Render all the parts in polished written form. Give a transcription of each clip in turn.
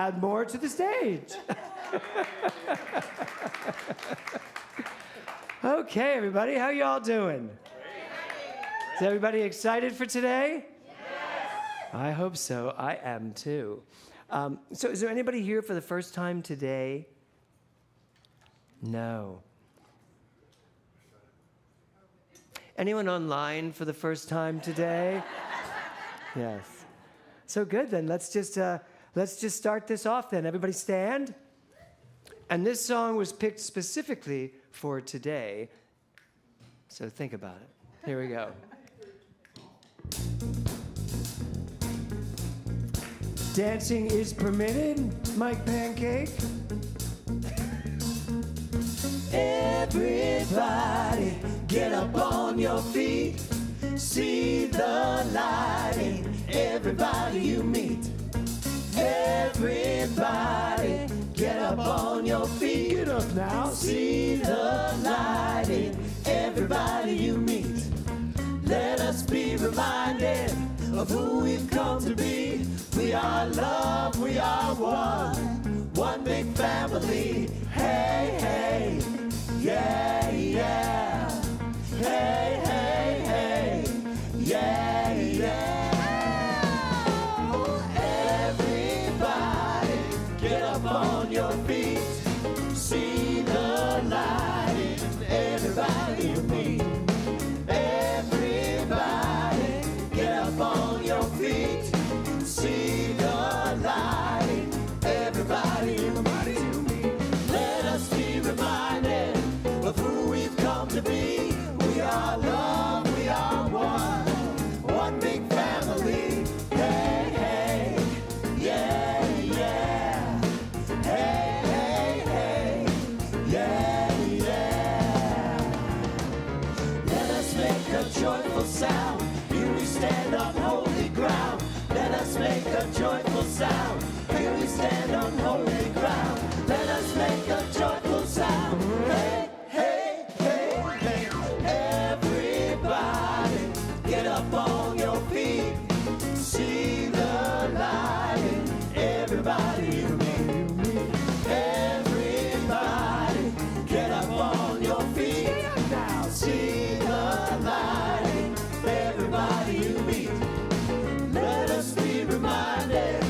add more to the stage. Okay, everybody, how y'all doing? Is everybody excited for today? Yes. I hope so. I am too. So is there anybody here for the first time today? No. Anyone online for the first time today? Yes. So good then. Let's just start this off then. Everybody stand. And this song was picked specifically for today. So think about it. Here we go. Dancing is permitted, Mike Pancake. Everybody, get up on your feet. See the light in everybody you meet. Everybody, get up on your feet. Get up now. See the light in everybody you meet. Let us be reminded of who we've come to be. We are love, we are one big family. Hey, hey, yeah, yeah. Hey, hey, hey, yeah, yeah. Everybody, get up on your feet. See the light in everybody you meet. Everybody, get up on your feet. See the light in everybody you meet. Let us be reminded of who we've come to be. We are love, we are one big family. Hey, hey, yeah, yeah. Hey, hey, hey, yeah, yeah. Let us make a joyful sound. Here we stand on holy ground. Let us make a joyful sound. Here we stand on holy ground. Let us make a joyful sound. Hey, hey, hey, hey. Everybody, get up on your feet. See the light in everybody you meet. Everybody, get up on your feet. See the light in everybody you meet. Let us be reminded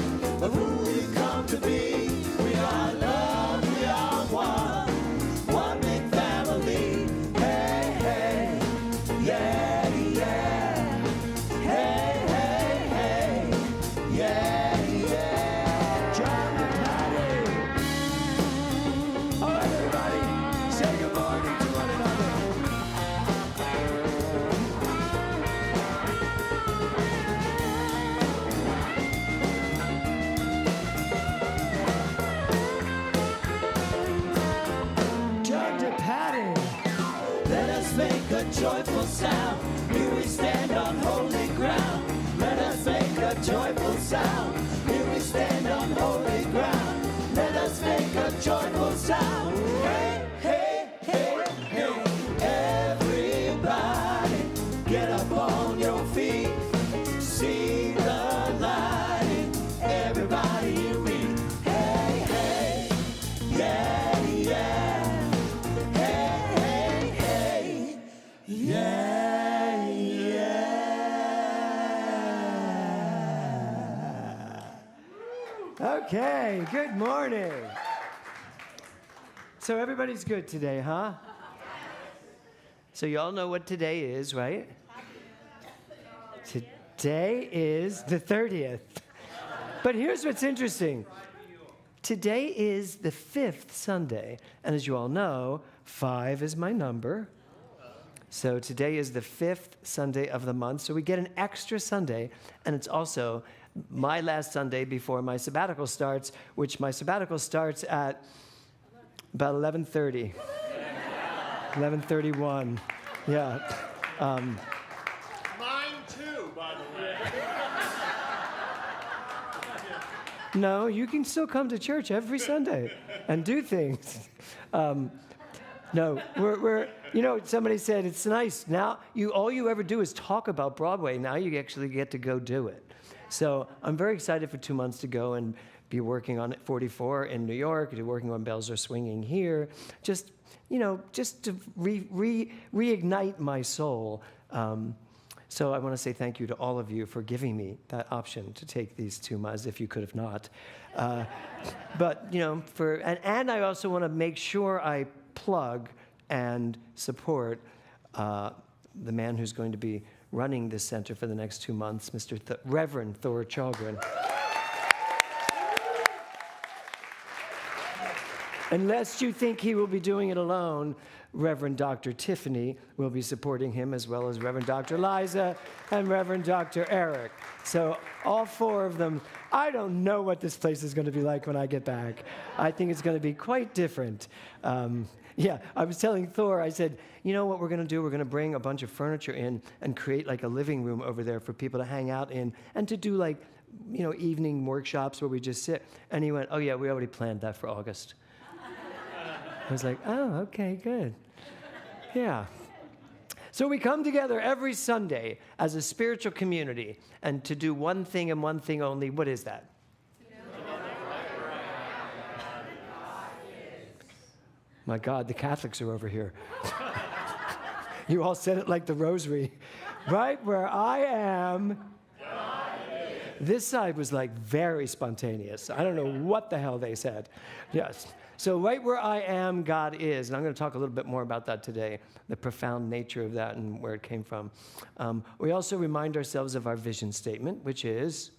of who we've come to be. We are love, we are one big family. Hey, hey, yeah, yeah. Hey, hey, hey, yeah, yeah. John and Patty. All right, everybody, say good morning to one another. John to Patty. Let us make a joyful sound. Here we stand on holy ground. Let us make a joyful sound. Here we stand on holy ground. Let us make a joyful sound. Hey, hey, hey, hey. Everybody, get up on your feet. See the light in everybody you meet. Hey, hey, yeah, yeah. Hey, hey, hey, yeah, yeah. Okay, good morning. So everybody's good today, huh? So you all know what today is, right? Today is the 30th. But here's what's interesting. Today is the 5th Sunday, and as you all know, 5 is my number. So today is the 5th Sunday of the month, so we get an extra Sunday, and it's also my last Sunday before my sabbatical starts, which my sabbatical starts at about 11:30. 11:31. Yeah. Mine too, by the way. No, you can still come to church every Sunday and do things. No, we're somebody said it's nice. Now, all you ever do is talk about Broadway. Now you actually get to go do it. So I'm very excited for 2 months to go and if you're working on 44 in New York, if you're working on Bells Are Swinging here, just to reignite my soul. So I want to say thank you to all of you for giving me that option to take these 2 months, if you could have not. But, and I also want to make sure I plug and support the man who's going to be running this center for the next 2 months, Reverend Thor Chalgren. Unless you think he will be doing it alone, Reverend Dr. Tiffany will be supporting him, as well as Reverend Dr. Liza and Reverend Dr. Eric. So all 4 of them. I don't know what this place is going to be like when I get back. I think it's going to be quite different. I was telling Thor, I said, you know what we're going to do? We're going to bring a bunch of furniture in and create like a living room over there for people to hang out in and to do like, evening workshops where we just sit. And he went, oh yeah, we already planned that for August. I was like, oh, okay, good. Yeah. So we come together every Sunday as a spiritual community and to do one thing and one thing only. What is that? My God, the Catholics are over here. You all said it like the rosary. Right where I am. This side was like very spontaneous. I don't know what the hell they said. Yes. So right where I am, God is. And I'm going to talk a little bit more about that today, the profound nature of that and where it came from. We also remind ourselves of our vision statement, which is,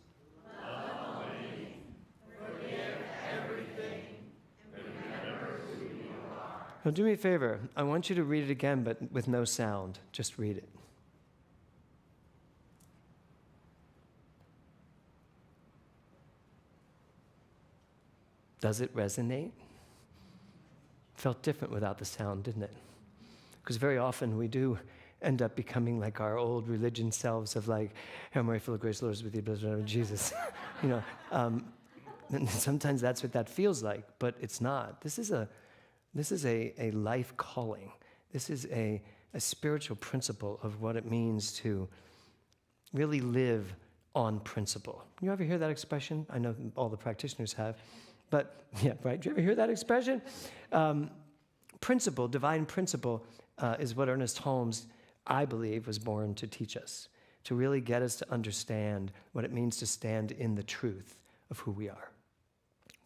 now do me a favor. I want you to read it again, but with no sound. Just read it. Does it resonate? Felt different without the sound, didn't it? Because very often we do end up becoming like our old religion selves of like, Hail Mary, full of grace, the Lord is with you, blessed are you, Jesus. And sometimes that's what that feels like, but it's not. This is a life calling. This is a spiritual principle of what it means to really live on principle. You ever hear that expression? I know all the practitioners have. But, yeah, right, do you ever hear that expression? Principle, divine principle, is what Ernest Holmes, I believe, was born to teach us, to really get us to understand what it means to stand in the truth of who we are.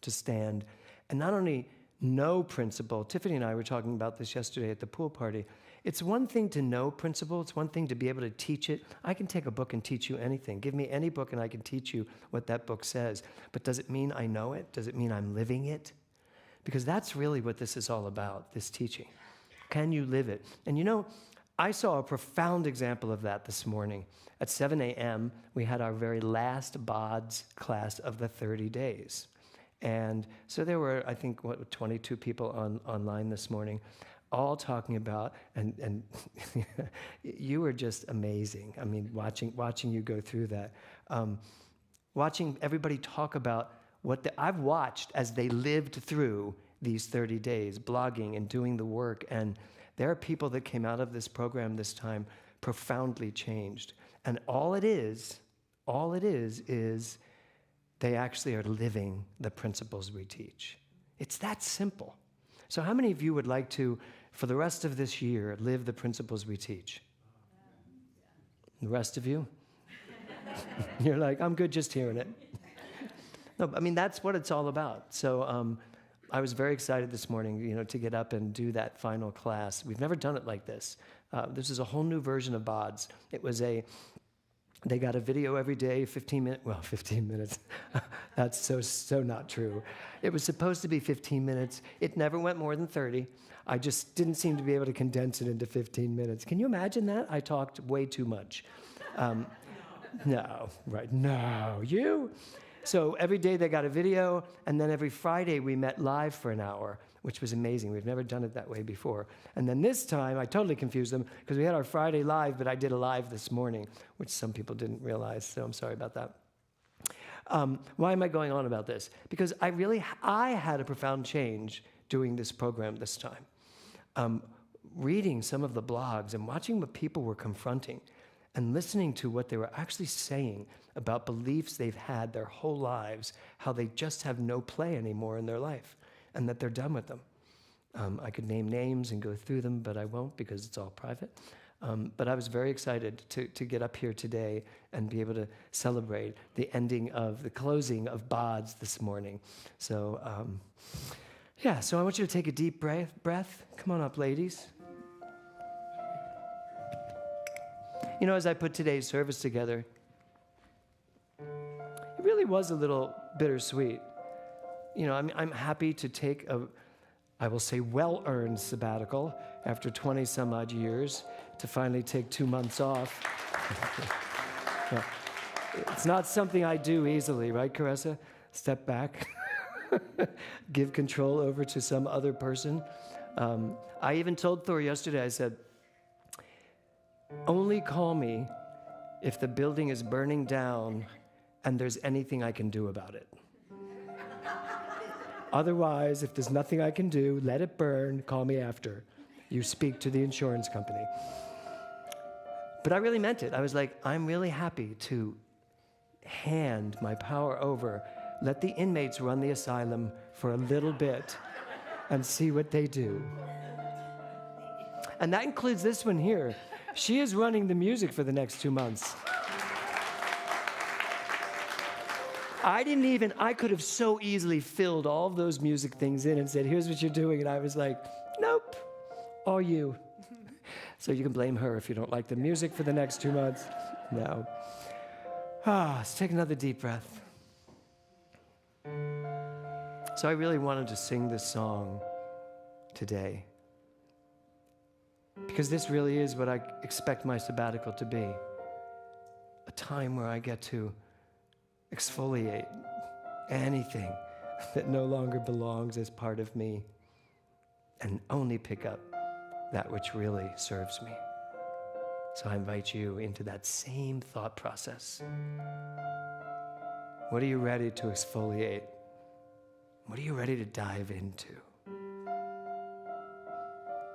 To stand, and not only know principle. Tiffany and I were talking about this yesterday at the pool party. It's one thing to know principle. It's one thing to be able to teach it. I can take a book and teach you anything. Give me any book and I can teach you what that book says. But does it mean I know it? Does it mean I'm living it? Because that's really what this is all about, this teaching. Can you live it? And I saw a profound example of that this morning. At 7 a.m., we had our very last BODS class of the 30 days. And so there were, I think, 22 people online this morning, all talking about, and you were just amazing. I mean, watching you go through that. Watching everybody talk about I've watched as they lived through these 30 days, blogging and doing the work. And there are people that came out of this program this time profoundly changed. And all it is they actually are living the principles we teach. It's that simple. So how many of you would like to, for the rest of this year, live the principles we teach? The rest of you? You're like, I'm good just hearing it. No, I mean, that's what it's all about. So I was very excited this morning, to get up and do that final class. We've never done it like this. This is a whole new version of BODS. They got a video every day, 15 minutes. That's so not true. It was supposed to be 15 minutes. It never went more than 30. I just didn't seem to be able to condense it into 15 minutes. Can you imagine that? I talked way too much. No, right, no, you? So every day they got a video, and then every Friday we met live for an hour, which was amazing. We've never done it that way before. And then this time, I totally confused them, because we had our Friday live, but I did a live this morning, which some people didn't realize, so I'm sorry about that. Why am I going on about this? Because I had a profound change doing this program this time. Reading some of the blogs and watching what people were confronting, and listening to what they were actually saying about beliefs they've had their whole lives, how they just have no play anymore in their life, and that they're done with them. I could name names and go through them, but I won't because it's all private. But I was very excited to get up here today and be able to celebrate the closing of BODS this morning. So, so I want you to take a deep breath. Come on up, ladies. You know, as I put today's service together, it really was a little bittersweet. You know, I'm happy to take I will say well-earned sabbatical after 20 some odd years to finally take 2 months off. Yeah. It's not something I do easily, right, Caressa? Step back, give control over to some other person. I even told Thor yesterday, I said, only call me if the building is burning down and there's anything I can do about it. Otherwise, if there's nothing I can do, let it burn, call me after. You speak to the insurance company. But I really meant it. I was like, I'm really happy to hand my power over, let the inmates run the asylum for a little bit and see what they do. And that includes this one here. She is running the music for the next 2 months. I could have so easily filled all of those music things in and said, here's what you're doing. And I was like, nope, all you. So you can blame her if you don't like the music for the next 2 months. No. Let's take another deep breath. So I really wanted to sing this song today, because this really is what I expect my sabbatical to be. A time where I get to exfoliate anything that no longer belongs as part of me and only pick up that which really serves me. So I invite you into that same thought process. What are you ready to exfoliate? What are you ready to dive into?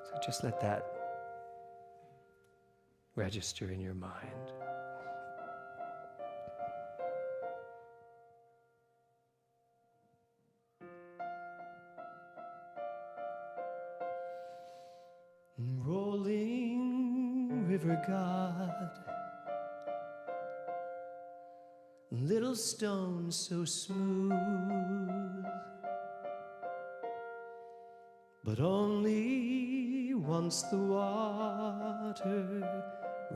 So just let that register in your mind. Rolling river god, little stone so smooth, but only once the water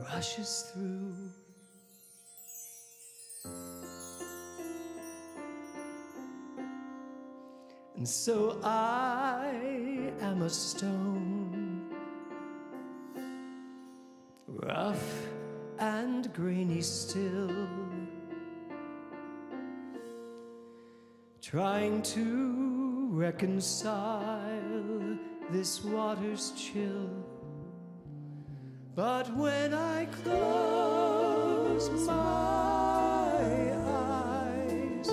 rushes through. And so I am a stone, rough and grainy still, trying to reconcile this water's chill. But when I close my eyes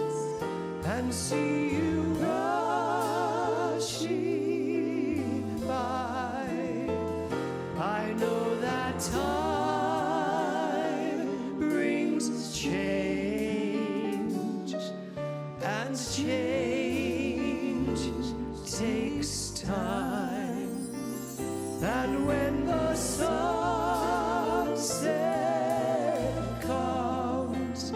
and see you rushing by, I know that time brings change, and change takes time. And when the sunset comes,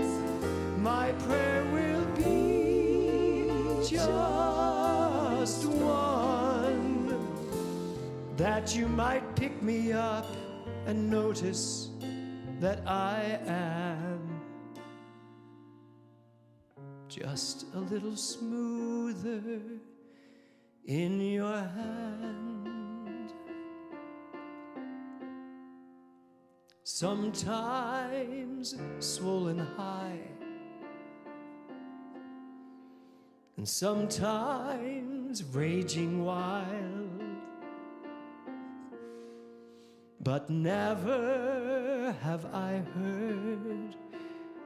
my prayer will be just one, that you might pick me up and notice that I am just a little smoother in your hand. Sometimes swollen high, and sometimes raging wild, but never have I heard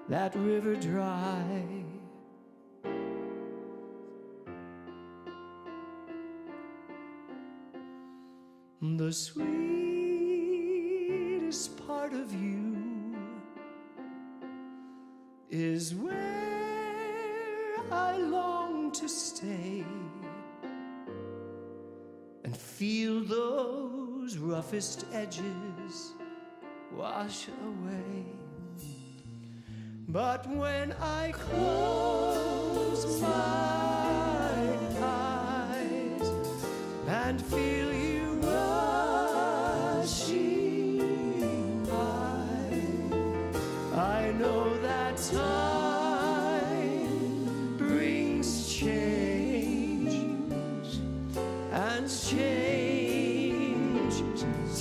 that river dry. The sweetest part of you is where I long to stay and feel those roughest edges wash away. But when I close my eyes and feel you rushing by, I know that time brings change, and change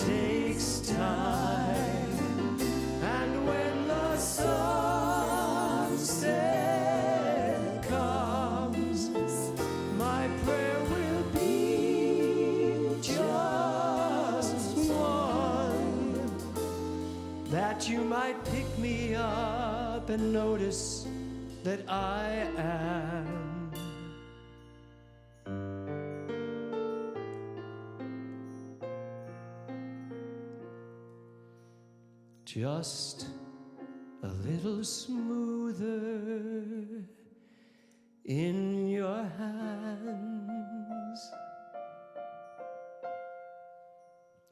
takes time. And when the sunset comes, my prayer will be just one, that you might pick me up and notice that I am just a little smoother in your hands,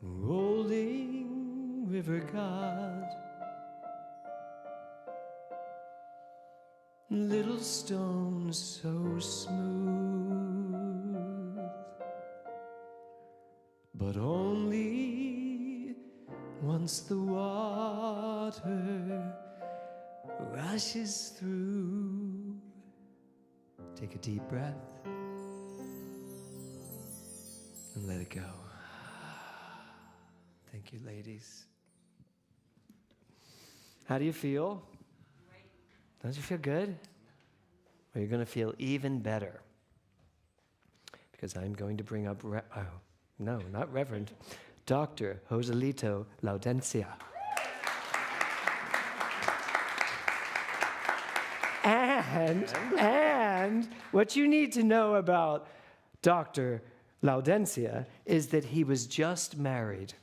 rolling river god, little stones so smooth, but only once the water rushes through. Take a deep breath and let it go. Thank you, ladies. How do you feel? Don't you feel good? Well, you're going to feel even better, because I'm going to bring up, no, not Reverend, Dr. Joselito Laudencia. And what you need to know about Dr. Laudencia is that he was just married.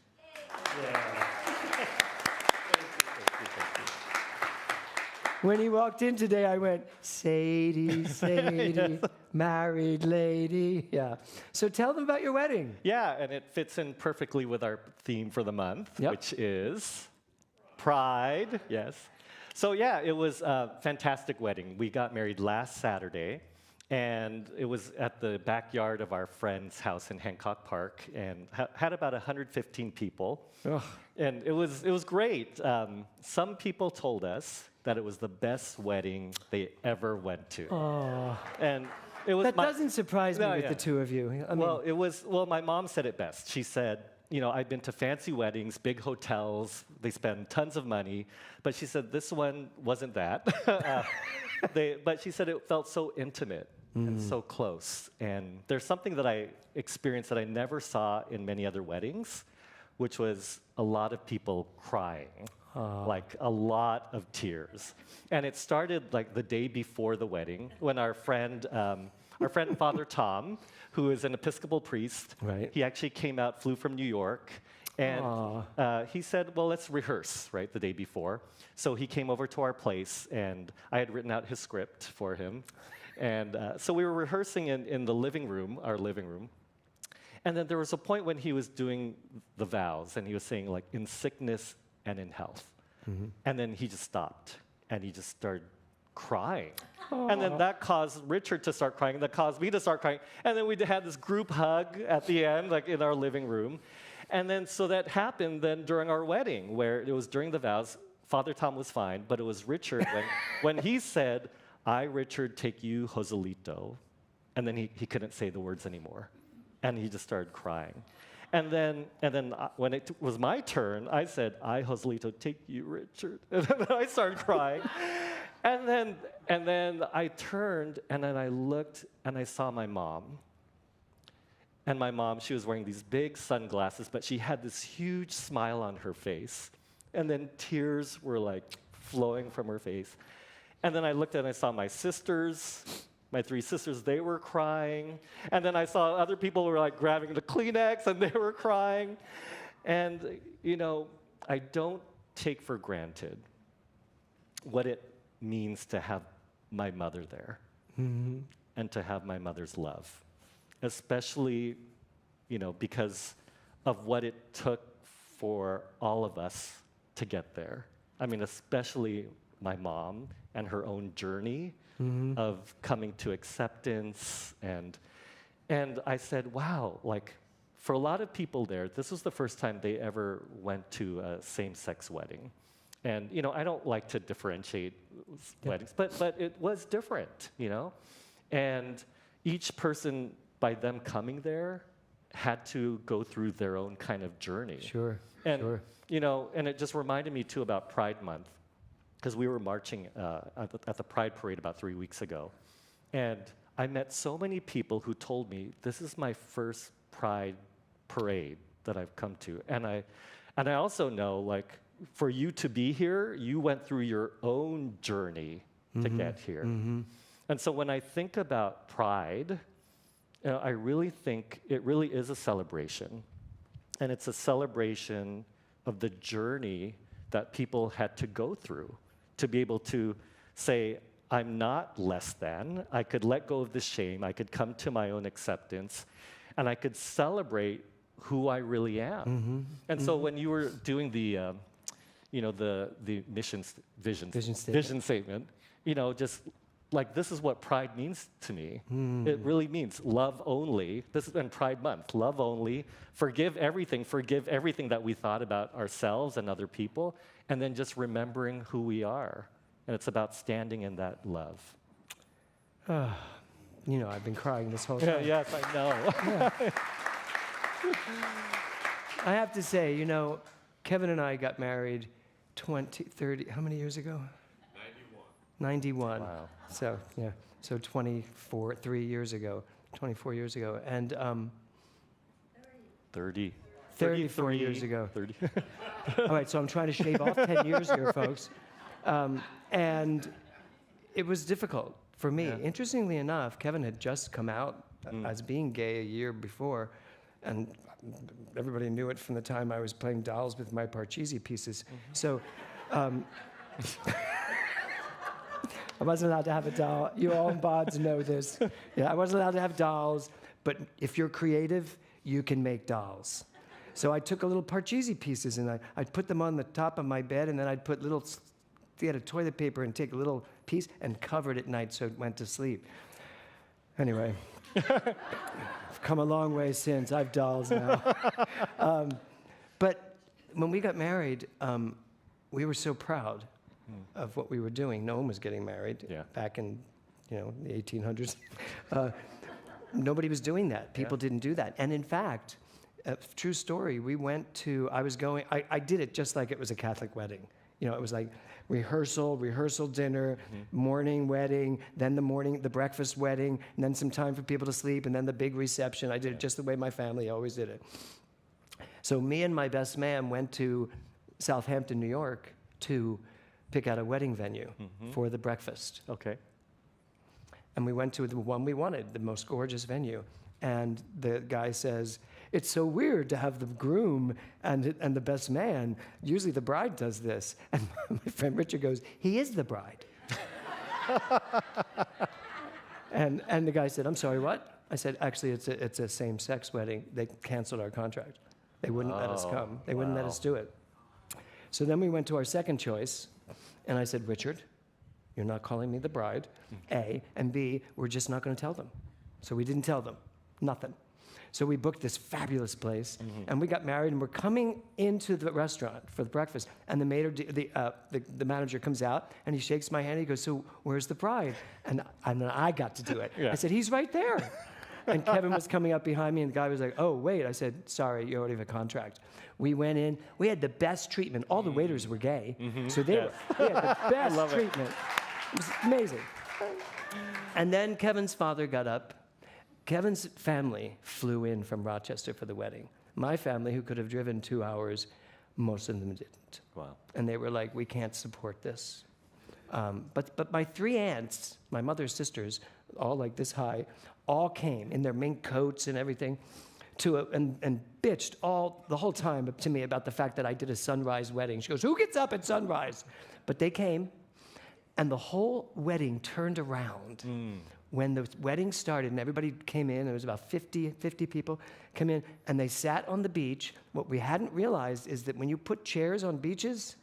When he walked in today, I went, Sadie, Sadie, married lady. Yeah. So tell them about your wedding. Yeah, and it fits in perfectly with our theme for the month, Yep. which is Pride. Yes. So yeah, it was a fantastic wedding. We got married last Saturday, and it was at the backyard of our friend's house in Hancock Park, and had about 115 people. Ugh. And it was great. Some people told us that it was the best wedding they ever went to. Oh, And it was that doesn't surprise me No, with yeah. the two of you. I mean, My mom said it best. She said, I've been to fancy weddings, big hotels, they spend tons of money, but she said this one wasn't that. But she said it felt so intimate and so close. And there's something that I experienced that I never saw in many other weddings, which was a lot of people crying, like a lot of tears. And it started like the day before the wedding when our friend Father Tom, who is an Episcopal priest, Right. he actually came out, flew from New York, and he said, well, let's rehearse, right, the day before. So he came over to our place, and I had written out his script for him. And so we were rehearsing in the living room, our living room. And then there was a point when he was doing the vows, and he was saying, like, in sickness and in health. And then he just stopped, and he just started crying. And then that caused Richard to start crying, and that caused me to start crying. And then we had this group hug at the end, like in our living room. And then so that happened then during our wedding, where it was during the vows. Father Tom was fine, but it was Richard when he said, I, Richard, take you, Joselito. And then he couldn't say the words anymore. And he just started crying. And then when it was my turn, I said, I, Joselito, take you, Richard. And then I started crying. And then I turned, and then I looked, and I saw my mom. And my mom, she was wearing these big sunglasses, but she had this huge smile on her face. And then tears were like flowing from her face. And then I looked and I saw my sisters, my three sisters, they were crying. And then I saw other people were like grabbing the Kleenex and they were crying. And, I don't take for granted what it means to have my mother there and to have my mother's love, especially, because of what it took for all of us to get there. I mean, especially my mom and her own journey of coming to acceptance. And I said, wow, like, for a lot of people there, this was the first time they ever went to a same-sex wedding. And, I don't like to differentiate weddings, but it was different, And each person, by them coming there, had to go through their own kind of journey. Sure. And, and it just reminded me, too, about Pride Month, because we were marching at the Pride Parade about 3 weeks ago. And I met so many people who told me, this is my first Pride Parade that I've come to. And I also know, like, for you to be here, you went through your own journey to get here. And so when I think about Pride, I really think it really is a celebration. And it's a celebration of the journey that people had to go through to be able to say, I'm not less than. I could let go of the shame. I could come to my own acceptance. And I could celebrate who I really am. And so when you were doing the vision statement, just like, this is what Pride means to me. It really means love only. This has been Pride Month. Love only. Forgive everything that we thought about ourselves and other people, and then just remembering who we are. And it's about standing in that love. I've been crying this whole time. Yes, I know. I have to say, Kevin and I got married 30, how many years ago? 91. Wow. So, 3 years ago, 24 years ago. And 30. 34 years ago. 30. All right, so I'm trying to shave off 10 years here, folks. And it was difficult for me. Yeah. Interestingly enough, Kevin had just come out as being gay a year before, and everybody knew it from the time I was playing dolls with my Parcheesi pieces. So I wasn't allowed to have a doll. You all bods know this. Yeah, I wasn't allowed to have dolls, but if you're creative, you can make dolls. So I took a little Parcheesi pieces and I'd put them on the top of my bed, and then I'd put little, get a toilet paper and take a little piece and cover it at night so it went to sleep. Anyway, I've come a long way since. I have dolls now. But when we got married, we were so proud of what we were doing. No one was getting married back in, the 1800s. Nobody was doing that. People didn't do that. And in fact, true story, we went to, I did it just like it was a Catholic wedding. It was like rehearsal dinner, morning wedding, then the breakfast wedding, and then some time for people to sleep, and then the big reception. I did it just the way my family always did it. So me and my best man went to Southampton, New York to pick out a wedding venue for the breakfast. Okay. And we went to the one we wanted, the most gorgeous venue. And the guy says, it's so weird to have the groom and the best man. Usually the bride does this. And my friend Richard goes, he is the bride. and the guy said, I'm sorry, what? I said, actually, it's a same-sex wedding. They canceled our contract. They wouldn't let us come. They wouldn't let us do it. So then we went to our second choice. And I said, Richard, you're not calling me the bride, A, and B, we're just not going to tell them. So we didn't tell them, nothing. So we booked this fabulous place, and we got married, and we're coming into the restaurant for the breakfast, and the manager comes out, and he shakes my hand, he goes, so where's the bride? And I got to do it. I said, he's right there. And Kevin was coming up behind me, and the guy was like, oh, wait. I said, sorry, you already have a contract. We went in. We had the best treatment. All the waiters were gay, so we had the best treatment. It was amazing. And then Kevin's father got up. Kevin's family flew in from Rochester for the wedding. My family, who could have driven 2 hours, most of them didn't. Wow. And they were like, we can't support this. But my 3 aunts, my mother's sisters, all like this high, all came in their mink coats and everything and bitched the whole time to me about the fact that I did a sunrise wedding. She goes, who gets up at sunrise? But they came, And the whole wedding turned around when the wedding started and everybody came in. There was about 50 people come in, and they sat on the beach. What we hadn't realized is that when you put chairs on beaches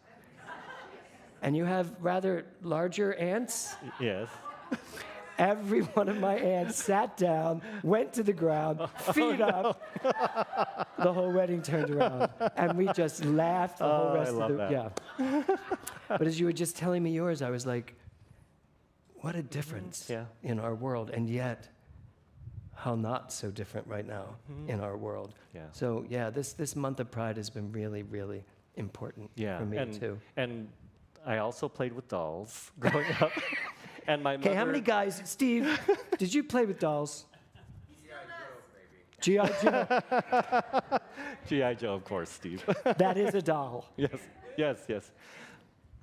and you have rather larger aunts, Yes. every one of my aunts sat down, went to the ground, feet up. The whole wedding turned around, and we just laughed the whole rest I love of the. that. Yeah. But as you were just telling me yours, I was like, what a difference in our world, and yet how not so different right now in our world. Yeah. So yeah, this month of Pride has been really, really important for me too. And I also played with dolls growing up. And my mother... Okay, how many guys, Steve, did you play with dolls? G.I. Joe. G.I. Joe, of course, Steve. That is a doll. Yes.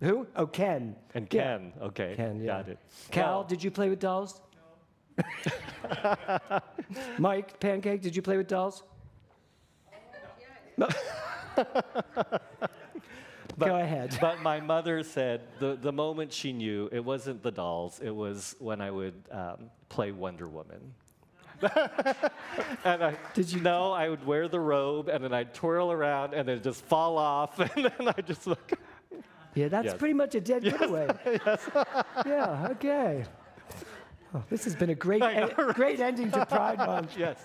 Who? Oh, Ken. And Yeah. Ken, okay. Ken, yeah. Got it. Cal, Well, did you play with dolls? Mike, Pancake, did you play with dolls? No. Go ahead. But my mother said the moment she knew, it wasn't the dolls, it was when I would play Wonder Woman. And Did you know I would wear the robe, and then I'd twirl around, and then just fall off, and then I just look. Yeah, that's Yes. pretty much a dead giveaway. Yeah, okay. Oh, this has been a great, great ending to Pride Month. Yes.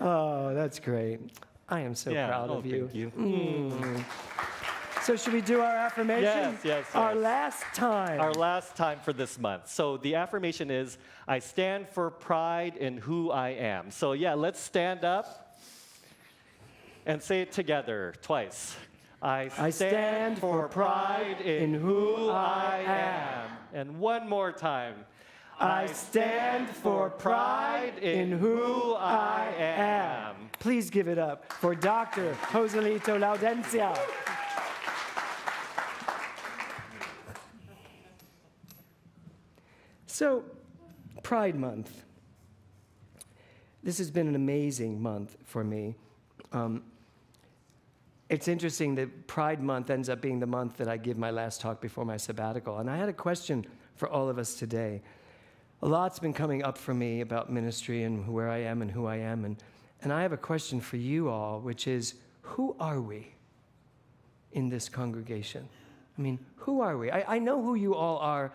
Oh, that's great. I am so proud of you. Thank you. So should we do our affirmation? Yes. Our last time. Our last time for this month. So the affirmation is, I stand for pride in who I am. So yeah, let's stand up and say it together twice. I stand for pride in who I am. And one more time. I stand for pride in who I am. Please give it up for Dr. Joselito Laudencia. So, Pride Month. This has been an amazing month for me. It's interesting that Pride Month ends up being the month that I give my last talk before my sabbatical. And I had a question for all of us today. A lot's been coming up for me about ministry and where I am and who I am. And I have a question for you all, which is, who are we in this congregation? I mean, who are we? I know who you all are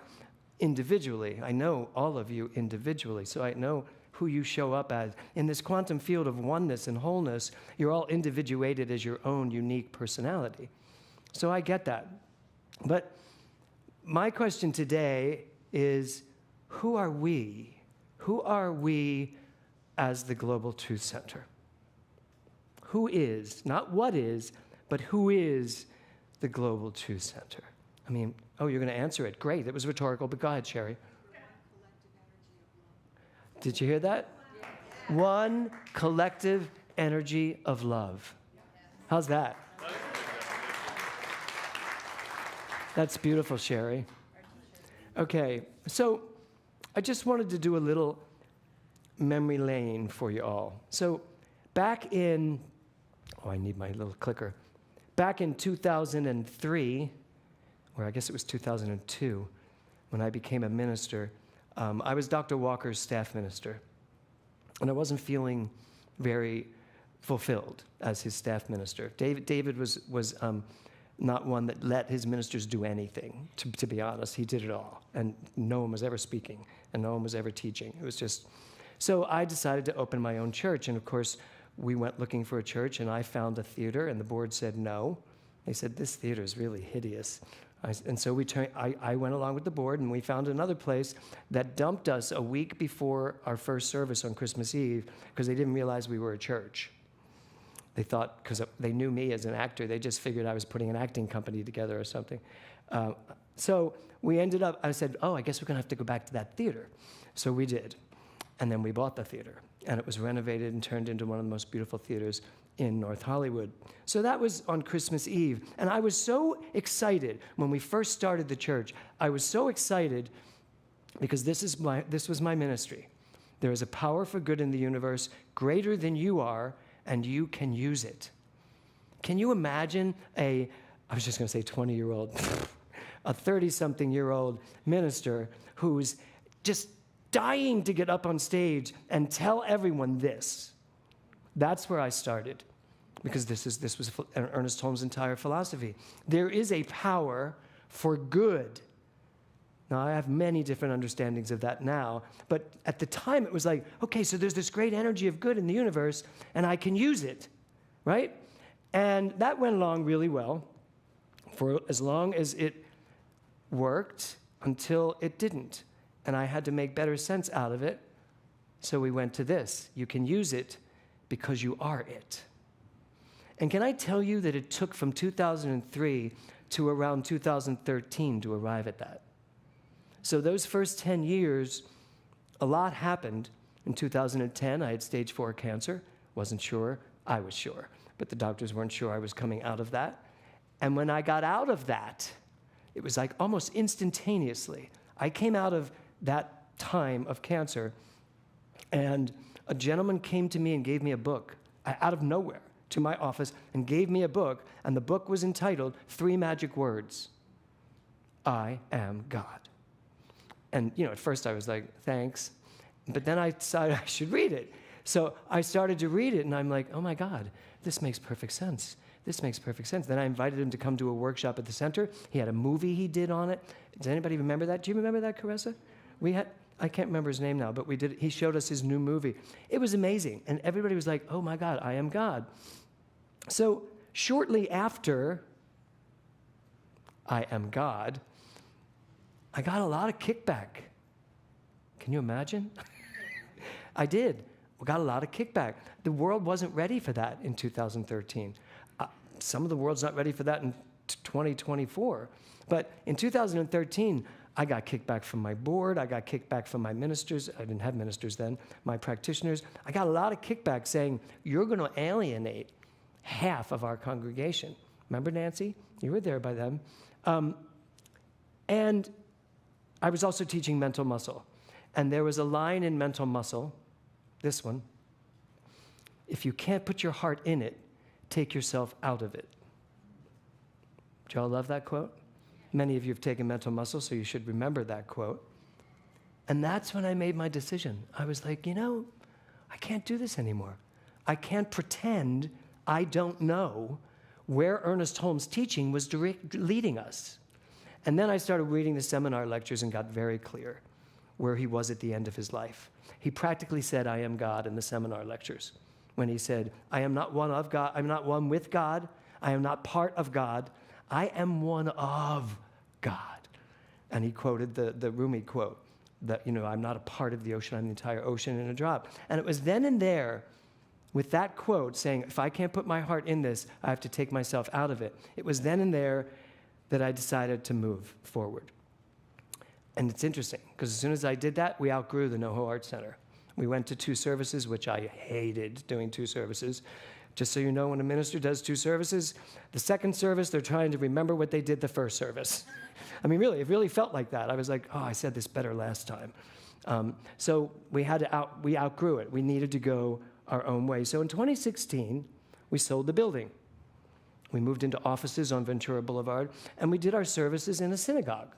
individually. I know all of you individually, so I know who you show up as. In this quantum field of oneness and wholeness, you're all individuated as your own unique personality. So I get that. But my question today is, who are we? Who are we as the Global Truth Center? Who is, not what is, but who is the Global Truth Center? I mean, oh, you're going to answer it. Great. It was rhetorical, but go ahead, Sherry. Did you hear that? One collective energy of love. How's that? That's beautiful, Sherry. Okay, so I just wanted to do a little memory lane for you all. So back in, I need my little clicker. Back in 2003, or I guess it was 2002, when I became a minister, I was Dr. Walker's staff minister. And I wasn't feeling very fulfilled as his staff minister. David was not one that let his ministers do anything, to be honest. He did it all. And no one was ever speaking, and no one was ever teaching. It was just... So I decided to open my own church. And of course, we went looking for a church, and I found a theater, and the board said no. They said, this theater is really hideous. And so I went along with the board, and we found another place that dumped us a week before our first service on Christmas Eve because they didn't realize we were a church. They thought, because they knew me as an actor, they just figured I was putting an acting company together or something. So we ended up, I said, I guess we're going to have to go back to that theater. So we did. And then we bought the theater. And it was renovated and turned into one of the most beautiful theaters in North Hollywood. So that was on Christmas Eve. And I was so excited when we first started the church. I was so excited because this was my ministry. There is a power for good in the universe greater than you are, and you can use it. Can you imagine I was just going to say 20-year-old, a 30-something-year-old minister who's just dying to get up on stage and tell everyone this. That's where I started, because this was Ernest Holmes' entire philosophy. There is a power for good. Now, I have many different understandings of that now, but at the time it was like, okay, so there's this great energy of good in the universe, and I can use it, right? And that went along really well for as long as it worked until it didn't. And I had to make better sense out of it, so we went to this. You can use it because you are it. And can I tell you that it took from 2003 to around 2013 to arrive at that? So those first 10 years, a lot happened. In 2010, I had stage 4 cancer. Wasn't sure. I was sure. But the doctors weren't sure I was coming out of that. And when I got out of that, it was like almost instantaneously. I came out of that time of cancer, and a gentleman came to me and gave me a book out of nowhere to my office and gave me a book, and the book was entitled 3 Magic Words. I am God. And, at first I was like, thanks. But then I decided I should read it. So I started to read it, and I'm like, oh my God, this makes perfect sense. This makes perfect sense. Then I invited him to come to a workshop at the center. He had a movie he did on it. Does anybody remember that? Do you remember that, Caressa? I can't remember his name now, but he showed us his new movie. It was amazing. And everybody was like, oh my God, I am God. So shortly after I am God, I got a lot of kickback. Can you imagine? I did. We got a lot of kickback. The world wasn't ready for that in 2013. Some of the world's not ready for that in 2024. But in 2013, I got kickback from my board. I got kickback from my ministers. I didn't have ministers then. My practitioners. I got a lot of kickback saying, you're going to alienate half of our congregation. Remember, Nancy? You were there by then. And I was also teaching mental muscle. And there was a line in mental muscle, this one: if you can't put your heart in it, take yourself out of it. Do y'all love that quote? Many of you have taken mental muscle, so you should remember that quote. And that's when I made my decision. I was like, I can't do this anymore. I can't pretend I don't know where Ernest Holmes' teaching was leading us. And then I started reading the seminar lectures and got very clear where he was at the end of his life. He practically said, I am God in the seminar lectures. When he said, I am not one of God, I'm not one with God, I am not part of God, I am one of God. And he quoted the Rumi quote, that, I'm not a part of the ocean, I'm the entire ocean in a drop. And it was then and there, with that quote saying, if I can't put my heart in this, I have to take myself out of it. It was then and there that I decided to move forward. And it's interesting, because as soon as I did that, we outgrew the NoHo Art Center. We went to 2 services, which I hated doing 2 services. Just so you know, when a minister does 2 services, the second service, they're trying to remember what they did the first service. I mean, really, it really felt like that. I was like, I said this better last time. So we outgrew it. We needed to go our own way. So in 2016, we sold the building. We moved into offices on Ventura Boulevard, and we did our services in a synagogue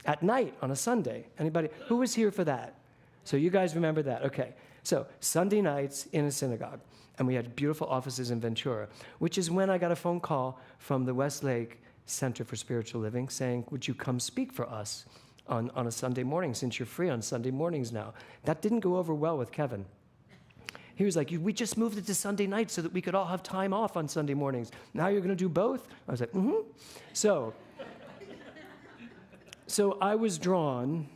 at night on a Sunday. Anybody? Who was here for that? So you guys remember that? Okay. So Sunday nights in a synagogue. And we had beautiful offices in Ventura, which is when I got a phone call from the Westlake Center for Spiritual Living saying, would you come speak for us on a Sunday morning, since you're free on Sunday mornings now? That didn't go over well with Kevin. He was like, we just moved it to Sunday night so that we could all have time off on Sunday mornings. Now you're going to do both? I was like, mm-hmm. So I was drawn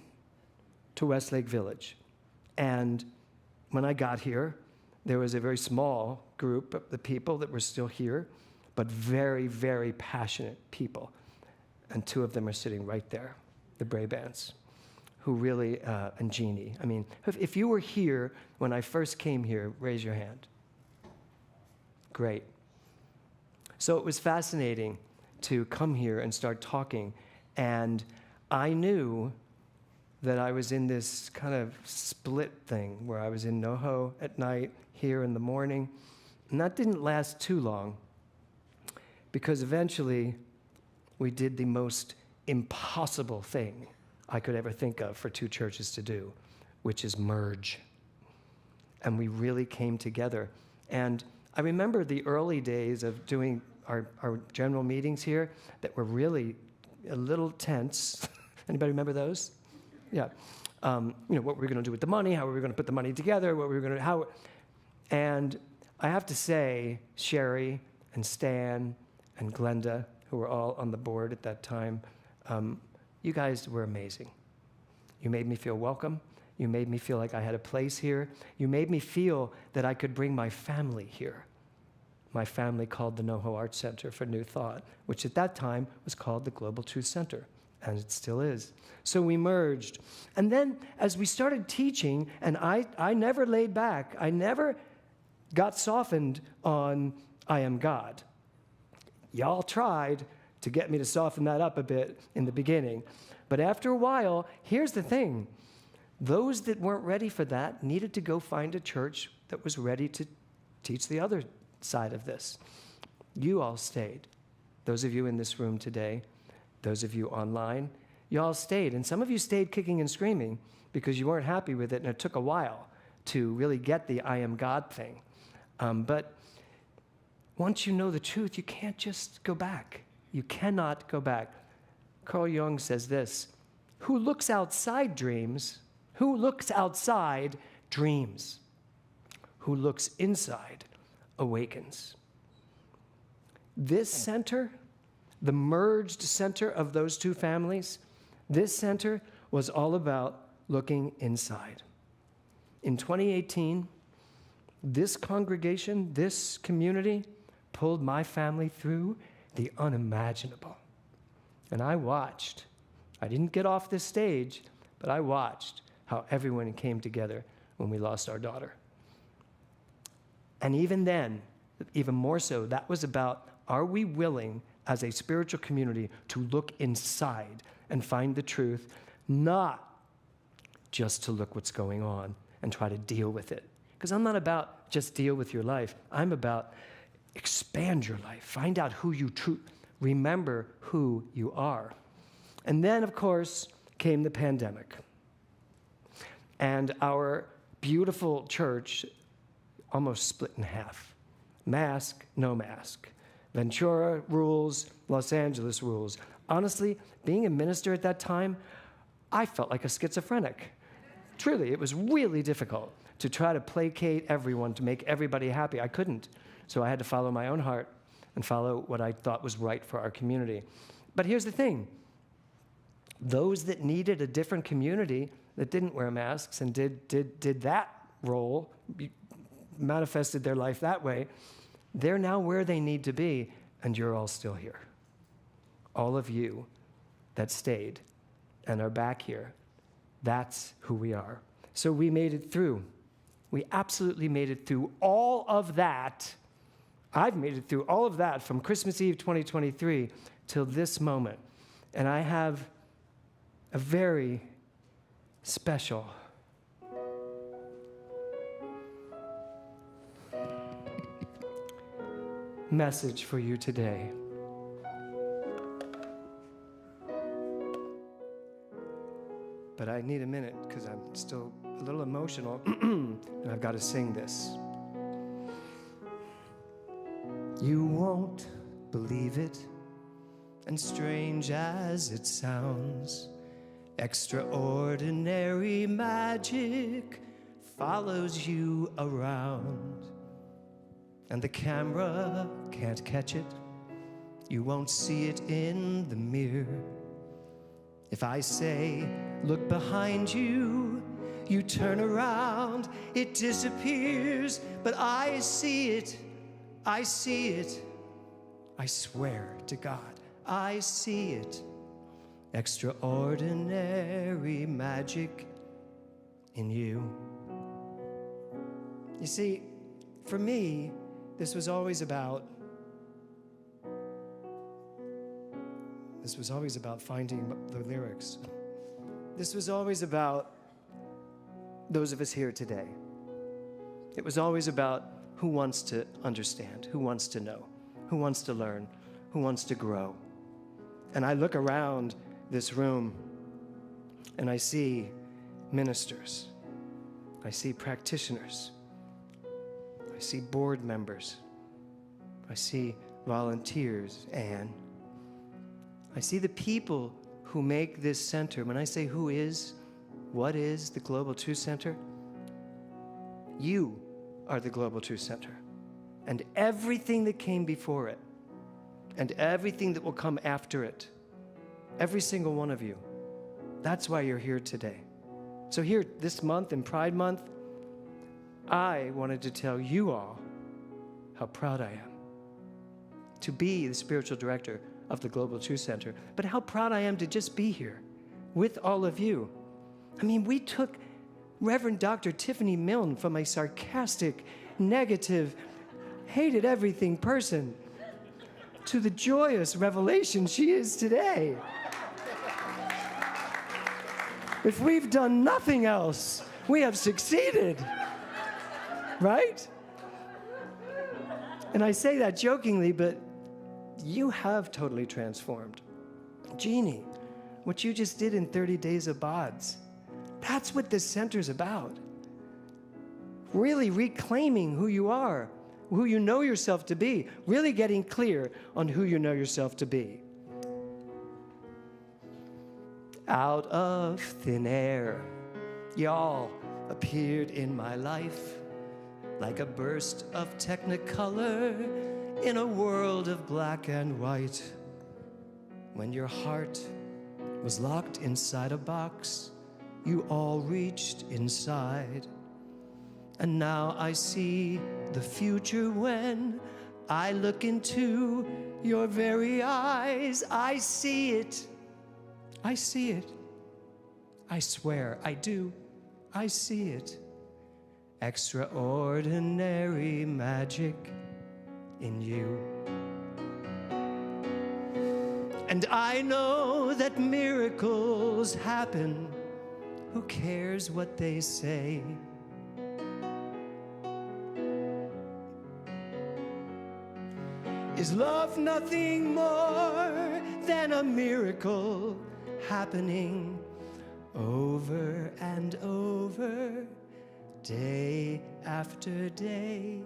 to Westlake Village. And when I got here, there was a very small group of the people that were still here, but very, very passionate people. And 2 of them are sitting right there, the Brabants, who really, and Jeannie. I mean, if you were here when I first came here, raise your hand. Great. So it was fascinating to come here and start talking. And I knew that I was in this kind of split thing where I was in NoHo at night, here in the morning. And that didn't last too long, because eventually we did the most impossible thing I could ever think of for two churches to do, which is merge. And we really came together. And I remember the early days of doing our general meetings here that were really a little tense. Anybody remember those? Yeah. What were we going to do with the money? How were we going to put the money together? What were we going to, how? And I have to say, Sherry and Stan and Glenda, who were all on the board at that time, you guys were amazing. You made me feel welcome. You made me feel like I had a place here. You made me feel that I could bring my family here. My family called the NoHo Arts Center for New Thought, which at that time was called the Global Truth Center, and it still is. So we merged. And then as we started teaching, and I never laid back, I never got softened on I am God. Y'all tried to get me to soften that up a bit in the beginning. But after a while, here's the thing. Those that weren't ready for that needed to go find a church that was ready to teach the other side of this. You all stayed. Those of you in this room today, those of you online, you all stayed. And some of you stayed kicking and screaming because you weren't happy with it, and it took a while to really get the I am God thing. But once you know the truth, you can't just go back. You cannot go back. Carl Jung says this, who looks outside dreams, who looks outside dreams, who looks inside awakens. This center, the merged center of those two families, this center was all about looking inside. In 2018, this congregation, this community, pulled my family through the unimaginable. And I watched. I didn't get off this stage, but I watched how everyone came together when we lost our daughter. And even then, even more so, that was about, are we willing as a spiritual community to look inside and find the truth, not just to look what's going on and try to deal with it. Because I'm not about just deal with your life. I'm about expand your life. Find out who you truly, remember who you are. And then, of course, came the pandemic. And our beautiful church almost split in half. Mask, no mask. Ventura rules, Los Angeles rules. Honestly, being a minister at that time, I felt like a schizophrenic. Truly, it was really difficult to try to placate everyone, to make everybody happy. I couldn't. So I had to follow my own heart and follow what I thought was right for our community. But here's the thing. Those that needed a different community that didn't wear masks and did that role, manifested their life that way, they're now where they need to be, and you're all still here. All of you that stayed and are back here, that's who we are. So we made it through. We absolutely made it through all of that. I've made it through all of that from Christmas Eve 2023 till this moment. And I have a very special message for you today. But I need a minute because I'm still a little emotional and I've got to sing this. You won't believe it, and strange as it sounds, extraordinary magic follows you around. And the camera can't catch it. You won't see it in the mirror. If I say, look behind you, you turn around, it disappears. But I see it, I see it. I swear to God, I see it. Extraordinary magic in you. You see, for me, this was always about finding the lyrics. This was always about those of us here today. It was always about who wants to understand, who wants to know, who wants to learn, who wants to grow. And I look around this room and I see ministers, I see practitioners, I see board members, I see volunteers, Anne. I see the people who make this center. When I say who is, what is the Global Truth Center? You are the Global Truth Center. And everything that came before it, and everything that will come after it, every single one of you, that's why you're here today. So here, this month, in Pride Month, I wanted to tell you all how proud I am to be the spiritual director of the Global Truth Center, but how proud I am to just be here with all of you. I mean, we took Reverend Dr. Tiffany Mellon from a sarcastic, negative, hated everything person to the joyous revelation she is today. If we've done nothing else, we have succeeded, right? And I say that jokingly, but you have totally transformed. Jeannie, what you just did in 30 days of BODS, that's what this center's about. Really reclaiming who you are, who you know yourself to be, really getting clear on who you know yourself to be. Out of thin air, y'all appeared in my life like a burst of technicolor in a world of black and white. When your heart was locked inside a box, you all reached inside. And now I see the future when I look into your very eyes. I see it. I see it. I swear I do. I see it. Extraordinary magic in you. And I know that miracles happen. Who cares what they say? Is love nothing more than a miracle happening over and over, day after day?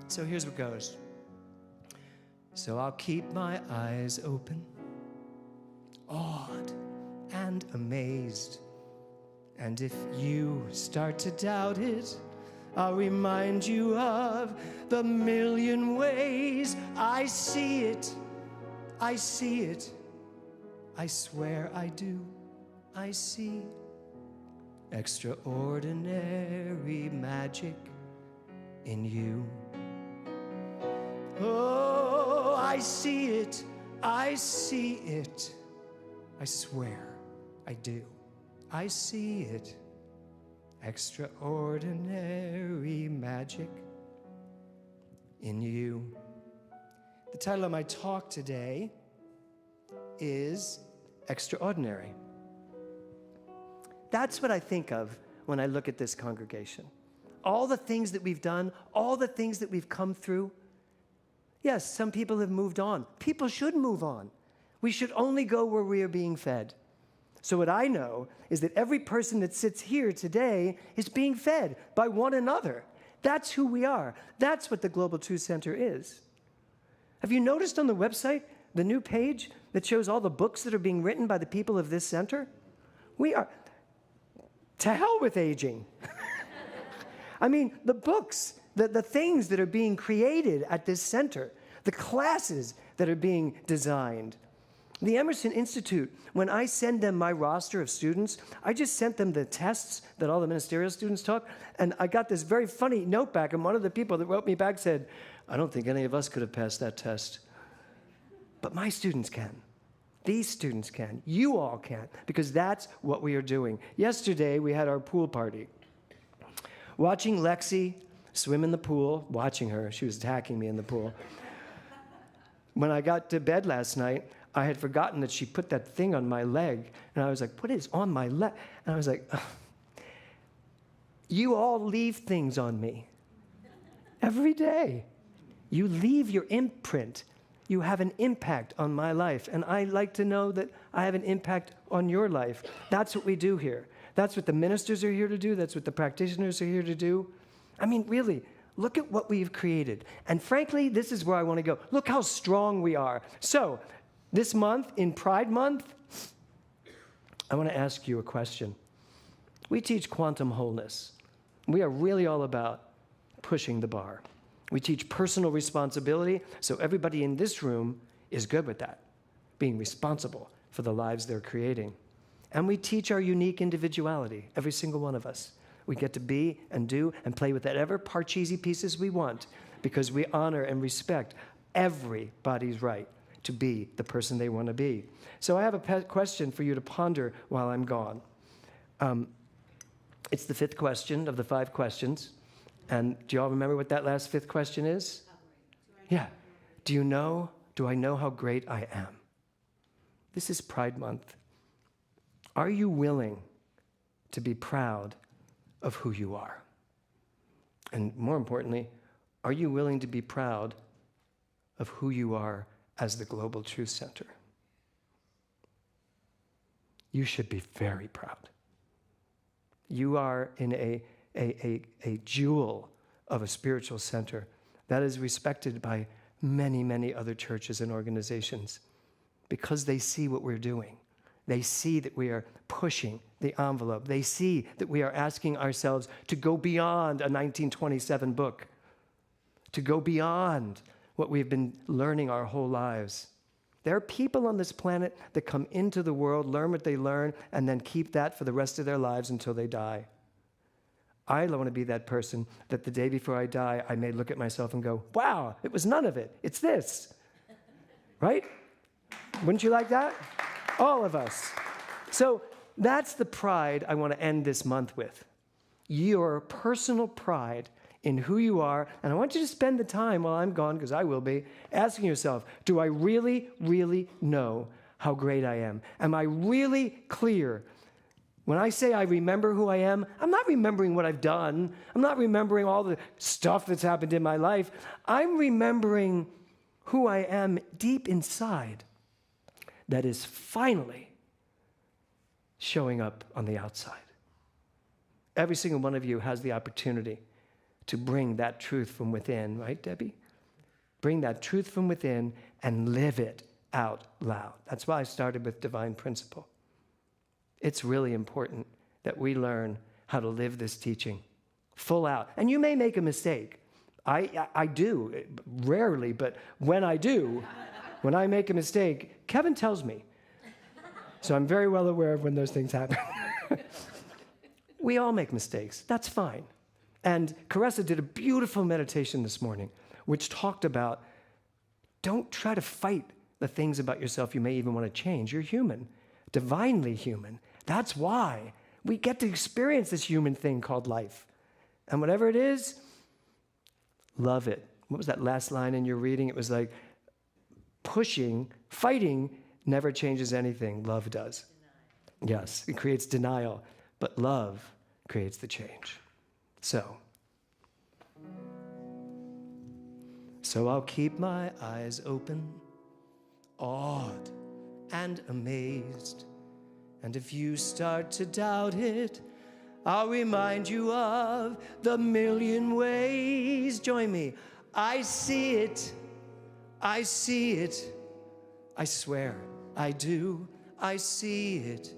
So here's what goes. So I'll keep my eyes open, awed and amazed. And if you start to doubt it, I'll remind you of the million ways I see it. I see it. I swear I do. I see extraordinary magic in you. Oh, I see it. I see it. I swear I do. I see it. Extraordinary magic in you. The title of my talk today is Extraordinary. That's what I think of when I look at this congregation. All the things that we've done, all the things that we've come through. Yes, some people have moved on. People should move on. We should only go where we are being fed. So what I know is that every person that sits here today is being fed by one another. That's who we are. That's what the Global Truth Center is. Have you noticed on the website the new page that shows all the books that are being written by the people of this center? We are, to hell with aging. I mean, the books, the things that are being created at this center, the classes that are being designed. The Emerson Institute, when I send them my roster of students, I just sent them the tests that all the ministerial students took, and I got this very funny note back, and one of the people that wrote me back said, I don't think any of us could have passed that test. But my students can. These students can. You all can, because that's what we are doing. Yesterday, we had our pool party. Watching Lexi swim in the pool, watching her, she was attacking me in the pool. When I got to bed last night, I had forgotten that she put that thing on my leg. And I was like, what is on my leg? And I was like, ugh. You all leave things on me every day. You leave your imprint. You have an impact on my life, and I like to know that I have an impact on your life. That's what we do here. That's what the ministers are here to do. That's what the practitioners are here to do. I mean, really, look at what we've created. And frankly, this is where I want to go. Look how strong we are. So, this month, in Pride Month, I want to ask you a question. We teach quantum wholeness. We are really all about pushing the bar. We teach personal responsibility, so everybody in this room is good with that, being responsible for the lives they're creating. And we teach our unique individuality, every single one of us. We get to be and do and play with whatever parcheesi pieces we want because we honor and respect everybody's right to be the person they want to be. So I have a question for you to ponder while I'm gone. It's the fifth question of the 5 questions. And do you all remember what that last 5th question is? Yeah. Do I know how great I am? This is Pride Month. Are you willing to be proud of who you are? And more importantly, are you willing to be proud of who you are as the Global Truth Center? You should be very proud. You are in a jewel of a spiritual center that is respected by many, many other churches and organizations because they see what we're doing. They see that we are pushing the envelope. They see that we are asking ourselves to go beyond a 1927 book, to go beyond what we've been learning our whole lives. There are people on this planet that come into the world, learn what they learn, and then keep that for the rest of their lives until they die. I want to be that person that the day before I die, I may look at myself and go, wow, it was none of it. It's this. Right? Wouldn't you like that? All of us. So that's the pride I want to end this month with. Your personal pride in who you are. And I want you to spend the time while I'm gone, because I will be, asking yourself, do I really, really know how great I am? Am I really clear? When I say I remember who I am, I'm not remembering what I've done. I'm not remembering all the stuff that's happened in my life. I'm remembering who I am deep inside that is finally showing up on the outside. Every single one of you has the opportunity to bring that truth from within, right, Debbie? Bring that truth from within and live it out loud. That's why I started with divine principle. It's really important that we learn how to live this teaching full out. And you may make a mistake. I do, rarely, but when I do, when I make a mistake, Kevin tells me. So I'm very well aware of when those things happen. We all make mistakes. That's fine. And Caressa did a beautiful meditation this morning, which talked about don't try to fight the things about yourself you may even want to change. You're human, divinely human. That's why we get to experience this human thing called life. And whatever it is, love it. What was that last line in your reading? It was like, fighting never changes anything. Love does. Denial. Yes, it creates denial, but love creates the change. So I'll keep my eyes open, awed and amazed. And if you start to doubt it, I'll remind you of the million ways. Join me. I see it. I see it. I swear I do. I see it.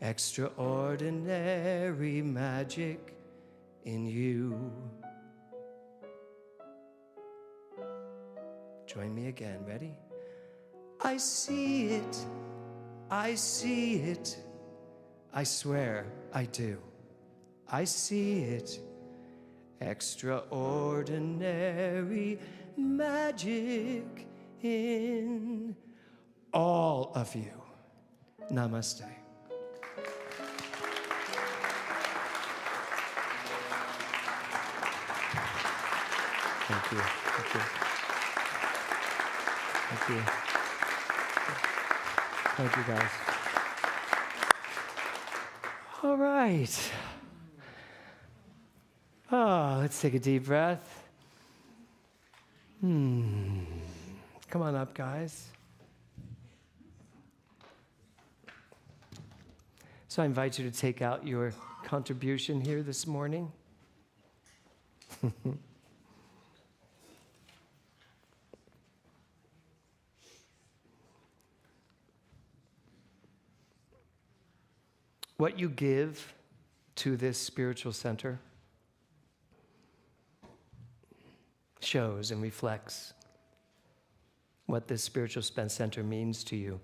Extraordinary magic in you. Join me again. Ready? I see it. I see it. I swear I do. I see it. Extraordinary magic in all of you. Namaste. Thank you. Thank you. Thank you. Thank you, guys. All right. Let's take a deep breath. Come on up, guys. So I invite you to take out your contribution here this morning. What you give to this spiritual center shows and reflects what this spiritual center means to you.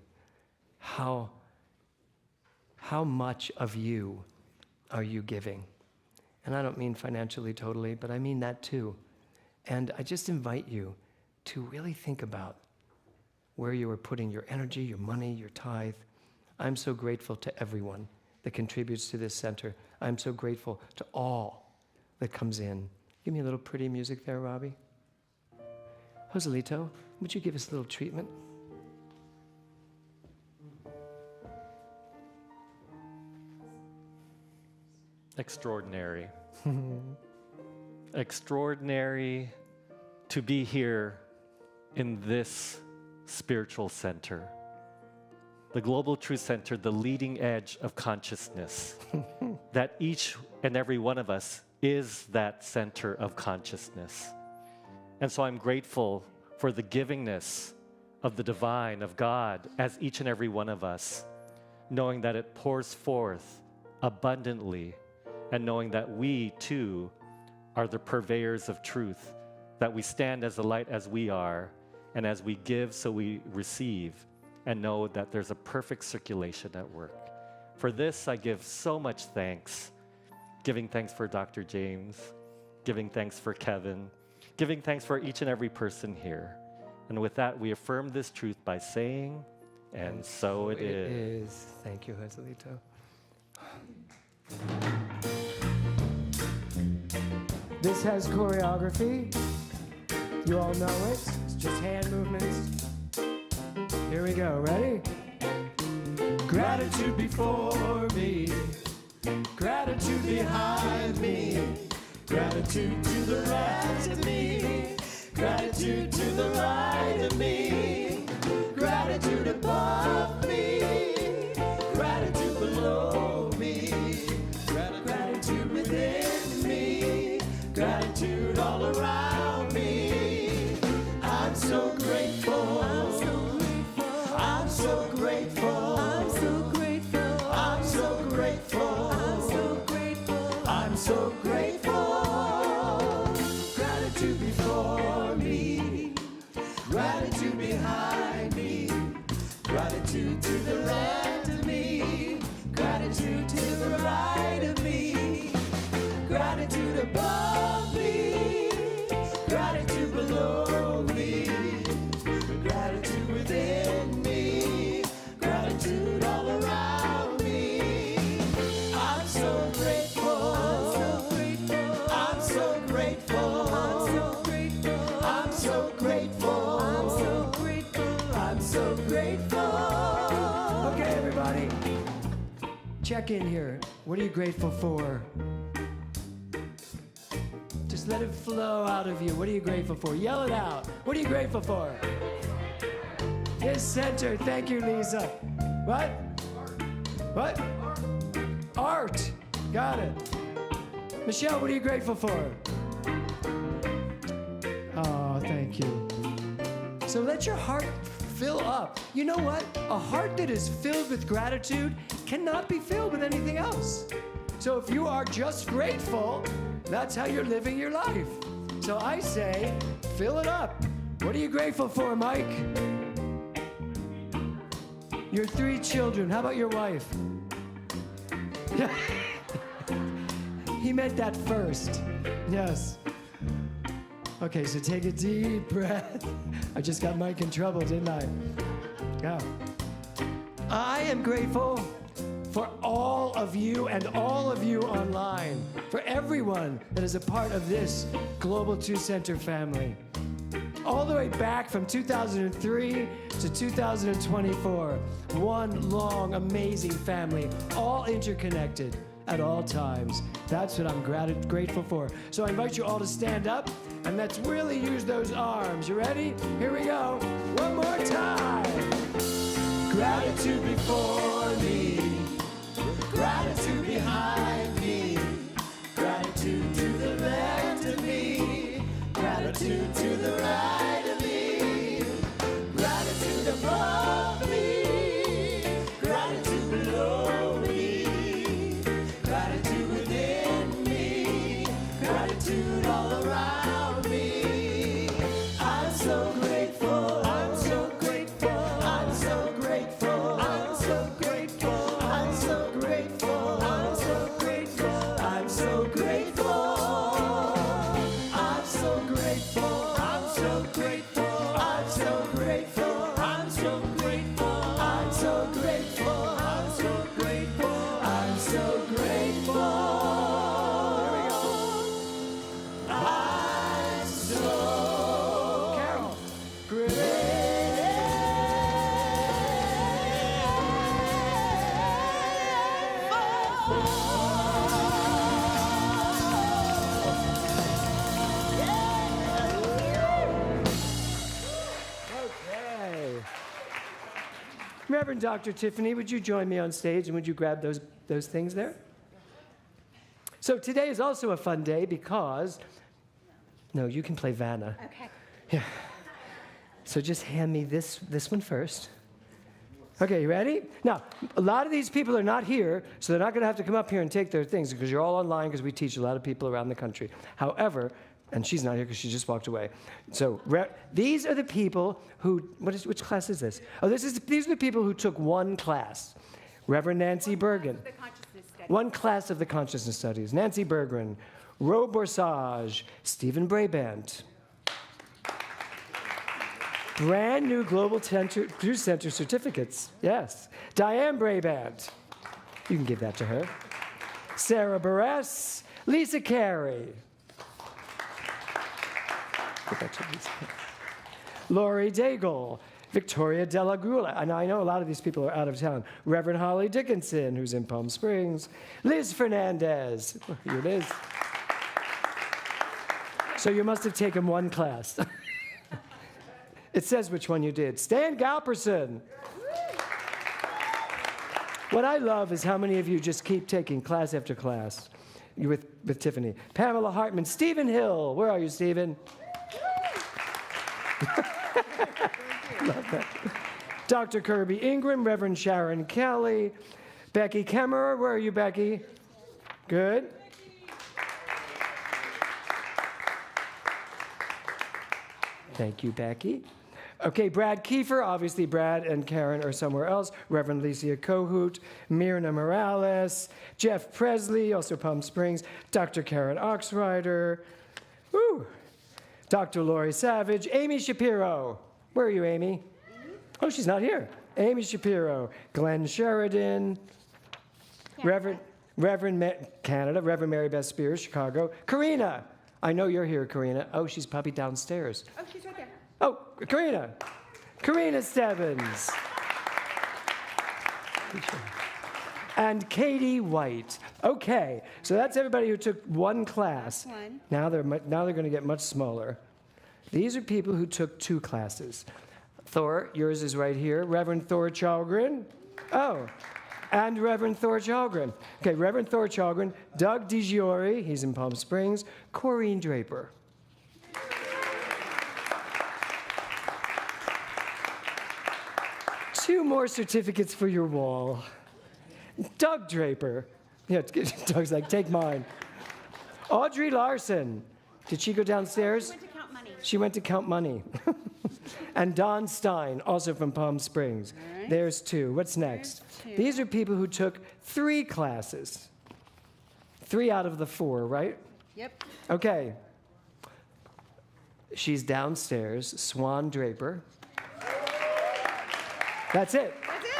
How much of you are you giving? And I don't mean financially totally, but I mean that too. And I just invite you to really think about where you are putting your energy, your money, your tithe. I'm so grateful to everyone that contributes to this center. I'm so grateful to all that comes in. Give me a little pretty music there, Robbie. Joselito, would you give us a little treatment? Extraordinary. Extraordinary to be here in this spiritual center. The Global Truth Center, the leading edge of consciousness. That each and every one of us is that center of consciousness. And so I'm grateful for the givingness of the divine, of God, as each and every one of us, knowing that it pours forth abundantly, and knowing that we too are the purveyors of truth, that we stand as the light as we are, and as we give, so we receive, and know that there's a perfect circulation at work. For this, I give so much thanks, giving thanks for Dr. James, giving thanks for Kevin, giving thanks for each and every person here. And with that, we affirm this truth by saying, and so it is. Thank you, Joselito. This has choreography. You all know it. It's just hand movements. Here we go. Ready? Gratitude before me, gratitude behind me, gratitude to the right of me, gratitude to the right of me, gratitude above me, gratitude below me, gratitude within me, gratitude all around me. I'm so grateful. I'm so grateful. I'm so grateful. I'm so grateful. I'm so grateful. I'm so grateful. Gratitude before me, gratitude behind me, gratitude to the left of me, gratitude to the right of me, gratitude above me, gratitude below me, gratitude within me, gratitude all around me. I'm so grateful. I'm so grateful. I'm so grateful. I'm so grateful. I'm so grateful. Okay, everybody. Check in here. What are you grateful for? Just let it flow out of you. What are you grateful for? Yell it out. What are you grateful for? This center. Thank you, Lisa. What? What? Art. Got it. Michelle, what are you grateful for? Oh, thank you. So let your heart fill up. You know what? A heart that is filled with gratitude cannot be filled with anything else. So if you are just grateful, that's how you're living your life. So I say, fill it up. What are you grateful for, Mike? Your 3 children. How about your wife? He meant that first. Yes. Okay, so take a deep breath. I just got Mike in trouble, didn't I? Yeah. I am grateful for all of you and all of you online, for everyone that is a part of this Global Truth Center family. All the way back from 2003 to 2024, one long, amazing family, all interconnected. at all times. That's what I'm grateful for. So I invite you all to stand up, and let's really use those arms. You ready? Here we go. One more time. Gratitude before me, gratitude behind me, gratitude to the left of me, gratitude to the right of me, gratitude above me, gratitude below me, gratitude within me, gratitude all around me. I'm so grateful, I'm so grateful, I'm so grateful, I'm so grateful, I'm so grateful, I'm so grateful, I'm so grateful, I'm so grateful, I'm so grateful, I'm so grateful, I'm so grateful, I'm so grateful, I'm so grateful, I'm so grateful. I'm so Carol, Okay. Reverend Dr. Tiffany, would you join me on stage and would you grab those things there? So today is also a fun day because, no, you can play Vanna. Okay. Yeah. So just hand me this one first. Okay, you ready? Now, a lot of these people are not here, so they're not going to have to come up here and take their things because you're all online because we teach a lot of people around the country. However, and she's not here because she just walked away. So these are the people who, which class is this? Oh, these are the people who took one class. Reverend Nancy Bergen. The consciousness study. One class of the consciousness studies. Nancy Bergen, Ro Borsage, Stephen Brabant. Brand new Global Truth Center certificates. Yes. Diane Brabant. You can give that to her. Sarah Barres, Lisa Carey. Give that to Lisa. Lori Daigle, Victoria Della Gula, and I know a lot of these people are out of town. Reverend Holly Dickinson, who's in Palm Springs. Liz Fernandez. Here Liz. So you must have taken one class. It says which one you did. Stan Galperson. What I love is how many of you just keep taking class after class with Tiffany. Pamela Hartman. Stephen Hill. Where are you, Stephen? Love that. Dr. Kirby Ingram, Reverend Sharon Kelly, Becky Kemmerer. Where are you, Becky? Good. Thank you, Becky. Okay, Brad Kiefer. Obviously, Brad and Karen are somewhere else. Reverend Licia Kohut, Myrna Morales, Jeff Presley, also Palm Springs, Dr. Karen Oxrider, woo, Dr. Lori Savage, Amy Shapiro. Where are you, Amy? Oh, she's not here. Amy Shapiro, Glenn Sheridan, Canada. Reverend Mary Beth Spears, Chicago. Karina. I know you're here, Karina. Oh, she's probably downstairs. Oh, she's right there. Oh, Karina. Karina Stebbins. And Katie White. Okay, so that's everybody who took one class. One. Now they're going to get much smaller. These are people who took two classes. Thor, yours is right here. Reverend Thor Chalgren. Oh, and Reverend Thor Chalgren. Okay, Reverend Thor Chalgren, Doug DiGiori, he's in Palm Springs, Corrine Draper. Two more certificates for your wall. Doug Draper. Yeah, Doug's like, take mine. Audrey Larson. Did she go downstairs? She went to count money. She went to count money. And Don Stein, also from Palm Springs. All right. There's two. What's next? There's two. These are people who took 3 classes. 3 out of the 4, right? Yep. Okay. She's downstairs, Swan Draper. That's it. That's it.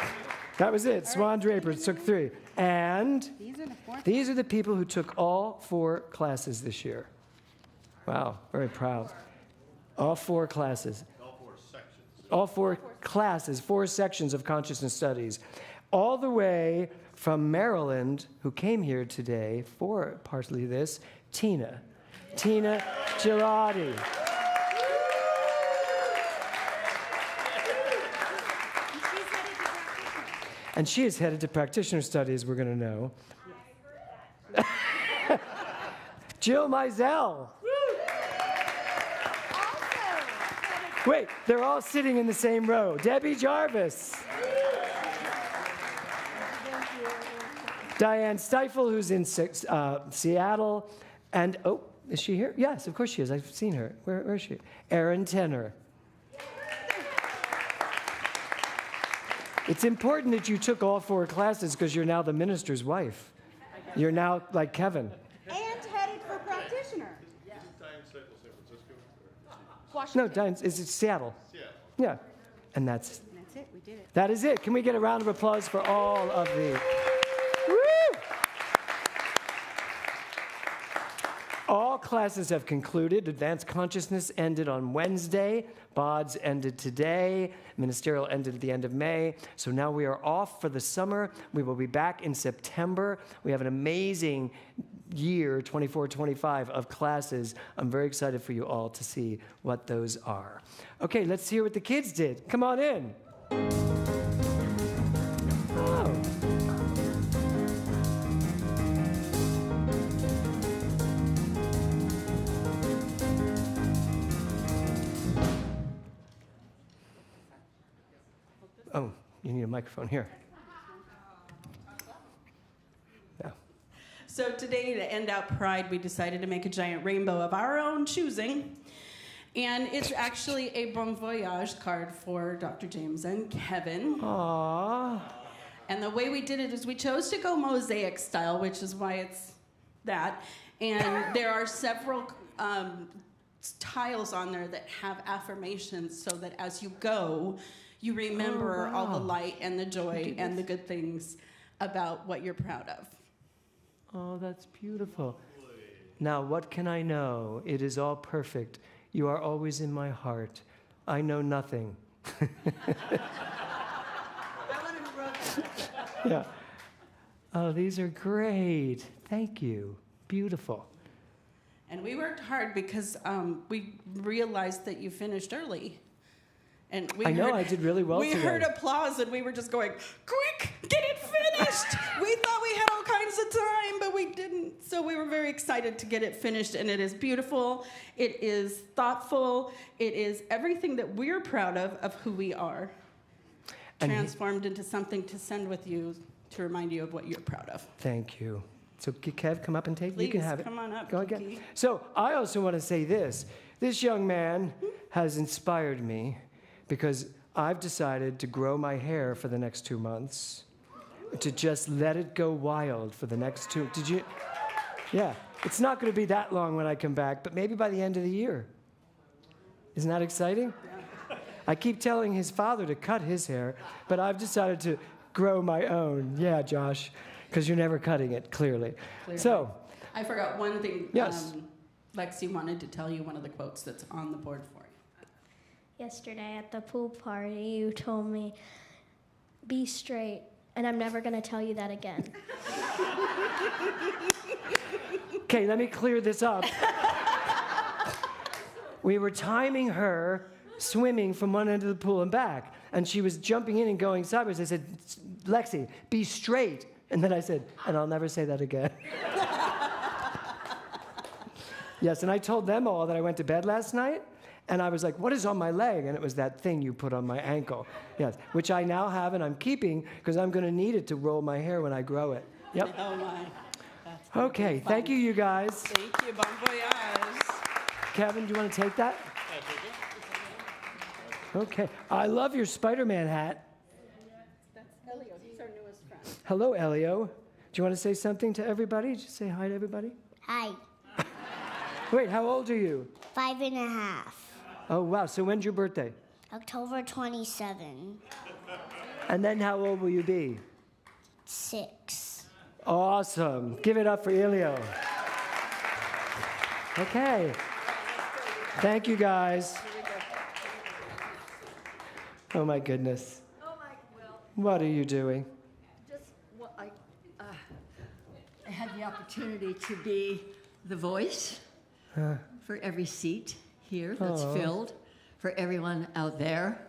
That was it. Swan Draper took 3. And These are the 4. these are the people who took all 4 classes this year. Wow, very proud. All 4 classes. All 4 sections. All 4 classes, 4 sections of consciousness studies. All the way from Maryland, who came here today for partially this, Tina Gelati. And she is headed to practitioner studies, we're going to know. Jill Mizell. Wait, they're all sitting in the same row. Debbie Jarvis. Diane Steifel, who's in Seattle. And, oh, is she here? Yes, of course she is. I've seen her. Where is she? Erin Tenner. It's important that you took all 4 classes because you're now the minister's wife. You're now like Kevin. And headed for practitioner. Diane Staples, San Francisco? No, Diane, is it Seattle? Yeah. Yeah. And that's That's it, we did it. that is it. Can we get a round of applause for all of the... Woo! All classes have concluded. Advanced Consciousness ended on Wednesday. BODS ended today. Ministerial ended at the end of May. So now we are off for the summer. We will be back in September. We have an amazing year, 24-25, of classes. I'm very excited for you all to see what those are. Okay, let's hear what the kids did. Come on in. Oh. Oh, you need a microphone here. Yeah. So today, to end out Pride, we decided to make a giant rainbow of our own choosing. And it's actually a Bon Voyage card for Dr. James and Kevin. Aww. And the way we did it is we chose to go mosaic style, which is why it's that. And there are several tiles on there that have affirmations so that as you go, you remember all the light and the joy and the good things about what you're proud of. Oh, that's beautiful. Now, what can I know? It is all perfect. You are always in my heart. I know nothing. Yeah. Oh, these are great. Thank you. Beautiful. And we worked hard because we realized that you finished early. And we I know, I did really well We today. heard applause, and we were just going, quick, get it finished! We thought we had all kinds of time, but we didn't. So we were very excited to get it finished, and it is beautiful. It is thoughtful. It is everything that we're proud of who we are, And transformed into something to send with you to remind you of what you're proud of. Thank you. So, Kev, come up and take it. You can Please, have it. come on up, Go Kiki. again. So, I also want to say this. This young man has inspired me because I've decided to grow my hair for the next 2 months, to just let it go wild for the next 2. Did you? Yeah. It's not going to be that long when I come back, but maybe by the end of the year. Isn't that exciting? Yeah. I keep telling his father to cut his hair, but I've decided to grow my own. Yeah, Josh, because you're never cutting it, clearly. So, I forgot one thing. Yes. Lexi wanted to tell you one of the quotes that's on the board for you. Yesterday at the pool party, you told me, be straight, and I'm never going to tell you that again. okay, let me clear this up. We were timing her swimming from one end of the pool and back, and she was jumping in and going sideways. I said, Lexi, be straight. And then I said, and I'll never say that again. Yes, and I told them all that I went to bed last night, and I was like, what is on my leg? And it was that thing you put on my ankle. Yes, which I now have and I'm keeping because I'm going to need it to roll my hair when I grow it. Yep. Oh, my. That's Okay, fun. thank you guys. Thank you. Bon voyage. Kevin, do you want to take that? Okay. I love your Spider-Man hat. That's Elio. He's our newest friend. Hello, Elio. Do you want to say something to everybody? Just say hi to everybody. Hi. Wait, how old are you? 5.5. Oh, wow. So when's your birthday? October 27. And then how old will you be? 6. Awesome. Give it up for Elio. Okay. Thank you, guys. Oh, my goodness. Oh, my, well, What are you doing? just, well, had the opportunity to be the voice for every seat here that's filled, for everyone out there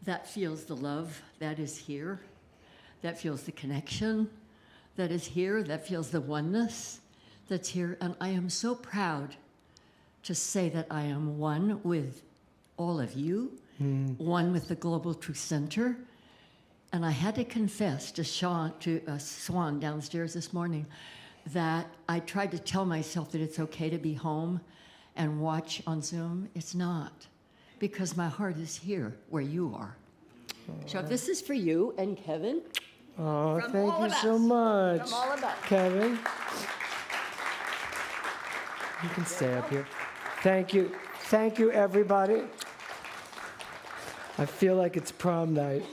that feels the love that is here, that feels the connection that is here, that feels the oneness that's here. And I am so proud to say that I am one with all of you, one with the Global Truth Center. And I had to confess to Swan downstairs this morning that I tried to tell myself that it's okay to be home and watch on Zoom. It's not, because my heart is here where you are. So this is for you and Kevin. Oh, From thank all you of so us. much, From all of us. Kevin. You can stay up here. Thank you, everybody. I feel like it's prom night.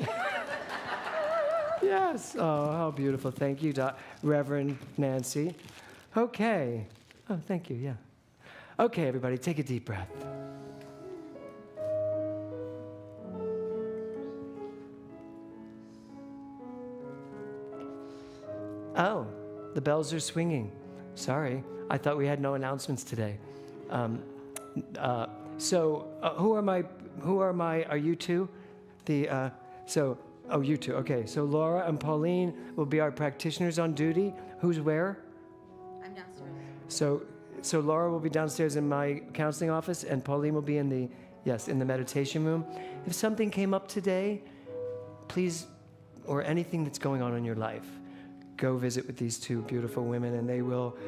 Yes. Oh, how beautiful. Thank you, Reverend Nancy. Okay. Oh, thank you. Yeah. Okay, everybody, take a deep breath. Oh, the bells are swinging. Sorry, I thought we had no announcements today. Are you two? You two. Okay, so Laura and Pauline will be our practitioners on duty. Who's where? I'm downstairs. So Laura will be downstairs in my counseling office, and Pauline will be in the meditation room. If something came up today, please, or anything that's going on in your life, go visit with these two beautiful women, and they will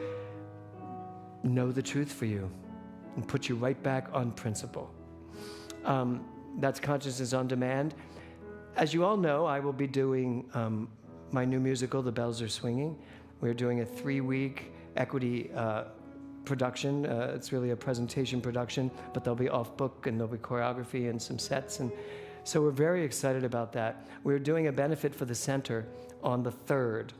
know the truth for you and put you right back on principle. That's Consciousness on Demand. As you all know, I will be doing my new musical, The Bells Are Swinging. We're doing a 3-week equity production. It's really a presentation production, but there'll be off-book and there'll be choreography and some sets. And so we're very excited about that. We're doing a benefit for the center on the 3rd.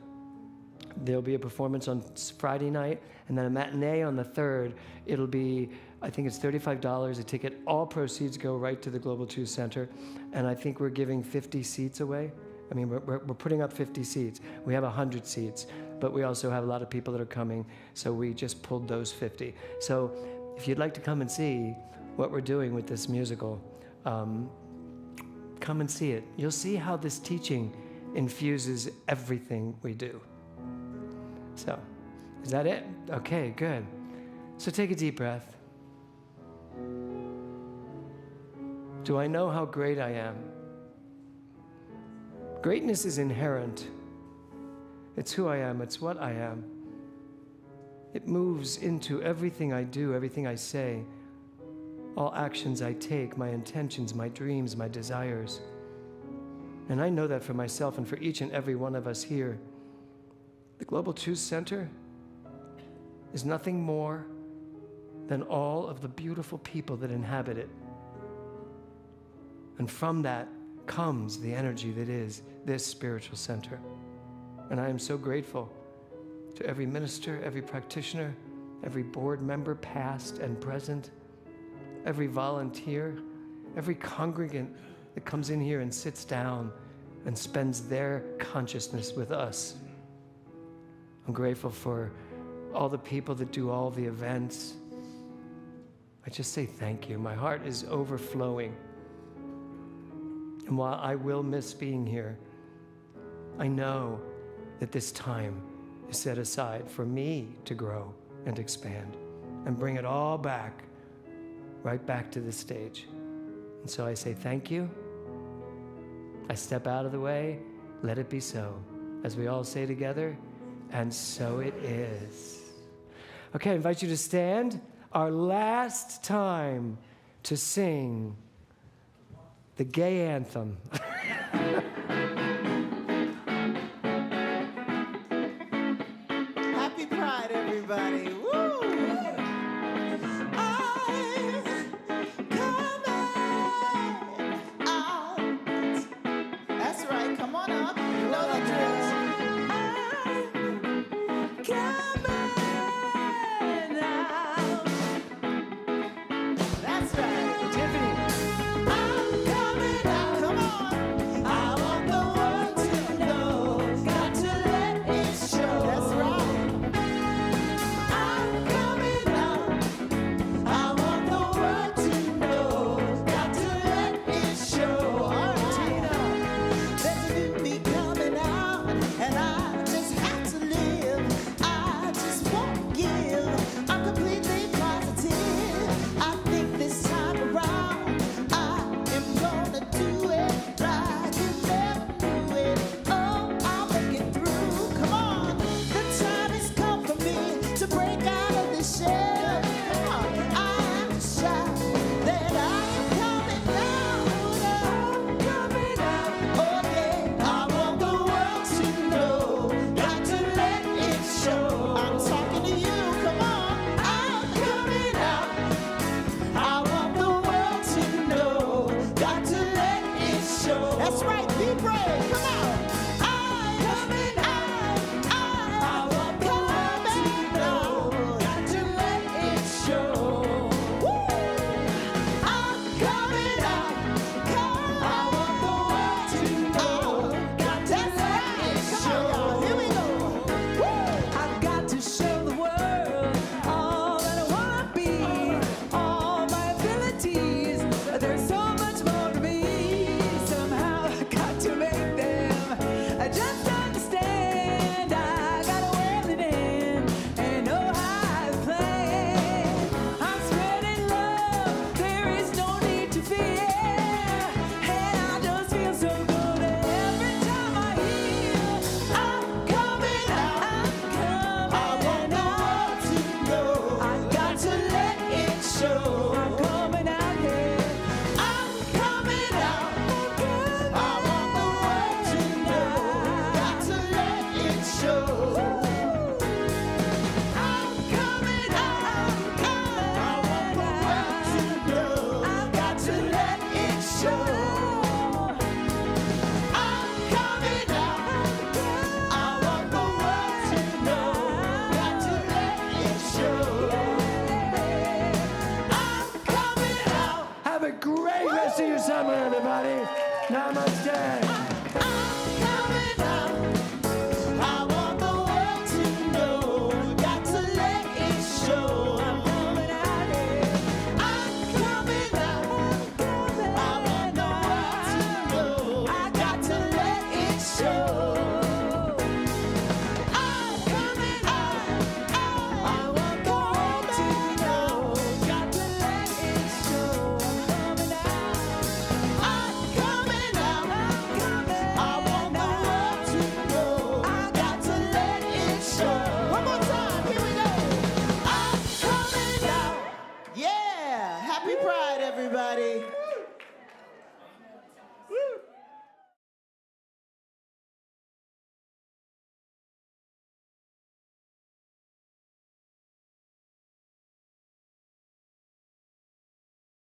There'll be a performance on Friday night, and then a matinee on the 3rd. It'll be, I think it's $35 a ticket. All proceeds go right to the Global Truth Center, and I think we're giving 50 seats away. I mean, we're putting up 50 seats. We have 100 seats, but we also have a lot of people that are coming, so we just pulled those 50. So if you'd like to come and see what we're doing with this musical, come and see it. You'll see how this teaching infuses everything we do. So, is that it? Okay, good. So take a deep breath. Do I know how great I am? Greatness is inherent. It's who I am, it's what I am. It moves into everything I do, everything I say, all actions I take, my intentions, my dreams, my desires. And I know that for myself and for each and every one of us here. The Global Truth Center is nothing more than all of the beautiful people that inhabit it. And from that comes the energy that is this spiritual center. And I am so grateful to every minister, every practitioner, every board member, past and present, every volunteer, every congregant that comes in here and sits down and spends their consciousness with us. I'm grateful for all the people that do all the events. I just say thank you. My heart is overflowing. And while I will miss being here, I know that this time is set aside for me to grow and expand and bring it all back, right back to this stage. And so I say thank you. I step out of the way, let it be so. As we all say together, and so it is. Okay, I invite you to stand. Our last time to sing the gay anthem. Happy Pride, everybody. Woo! I'm coming out. That's right. Come on up. You know the drill. I'm coming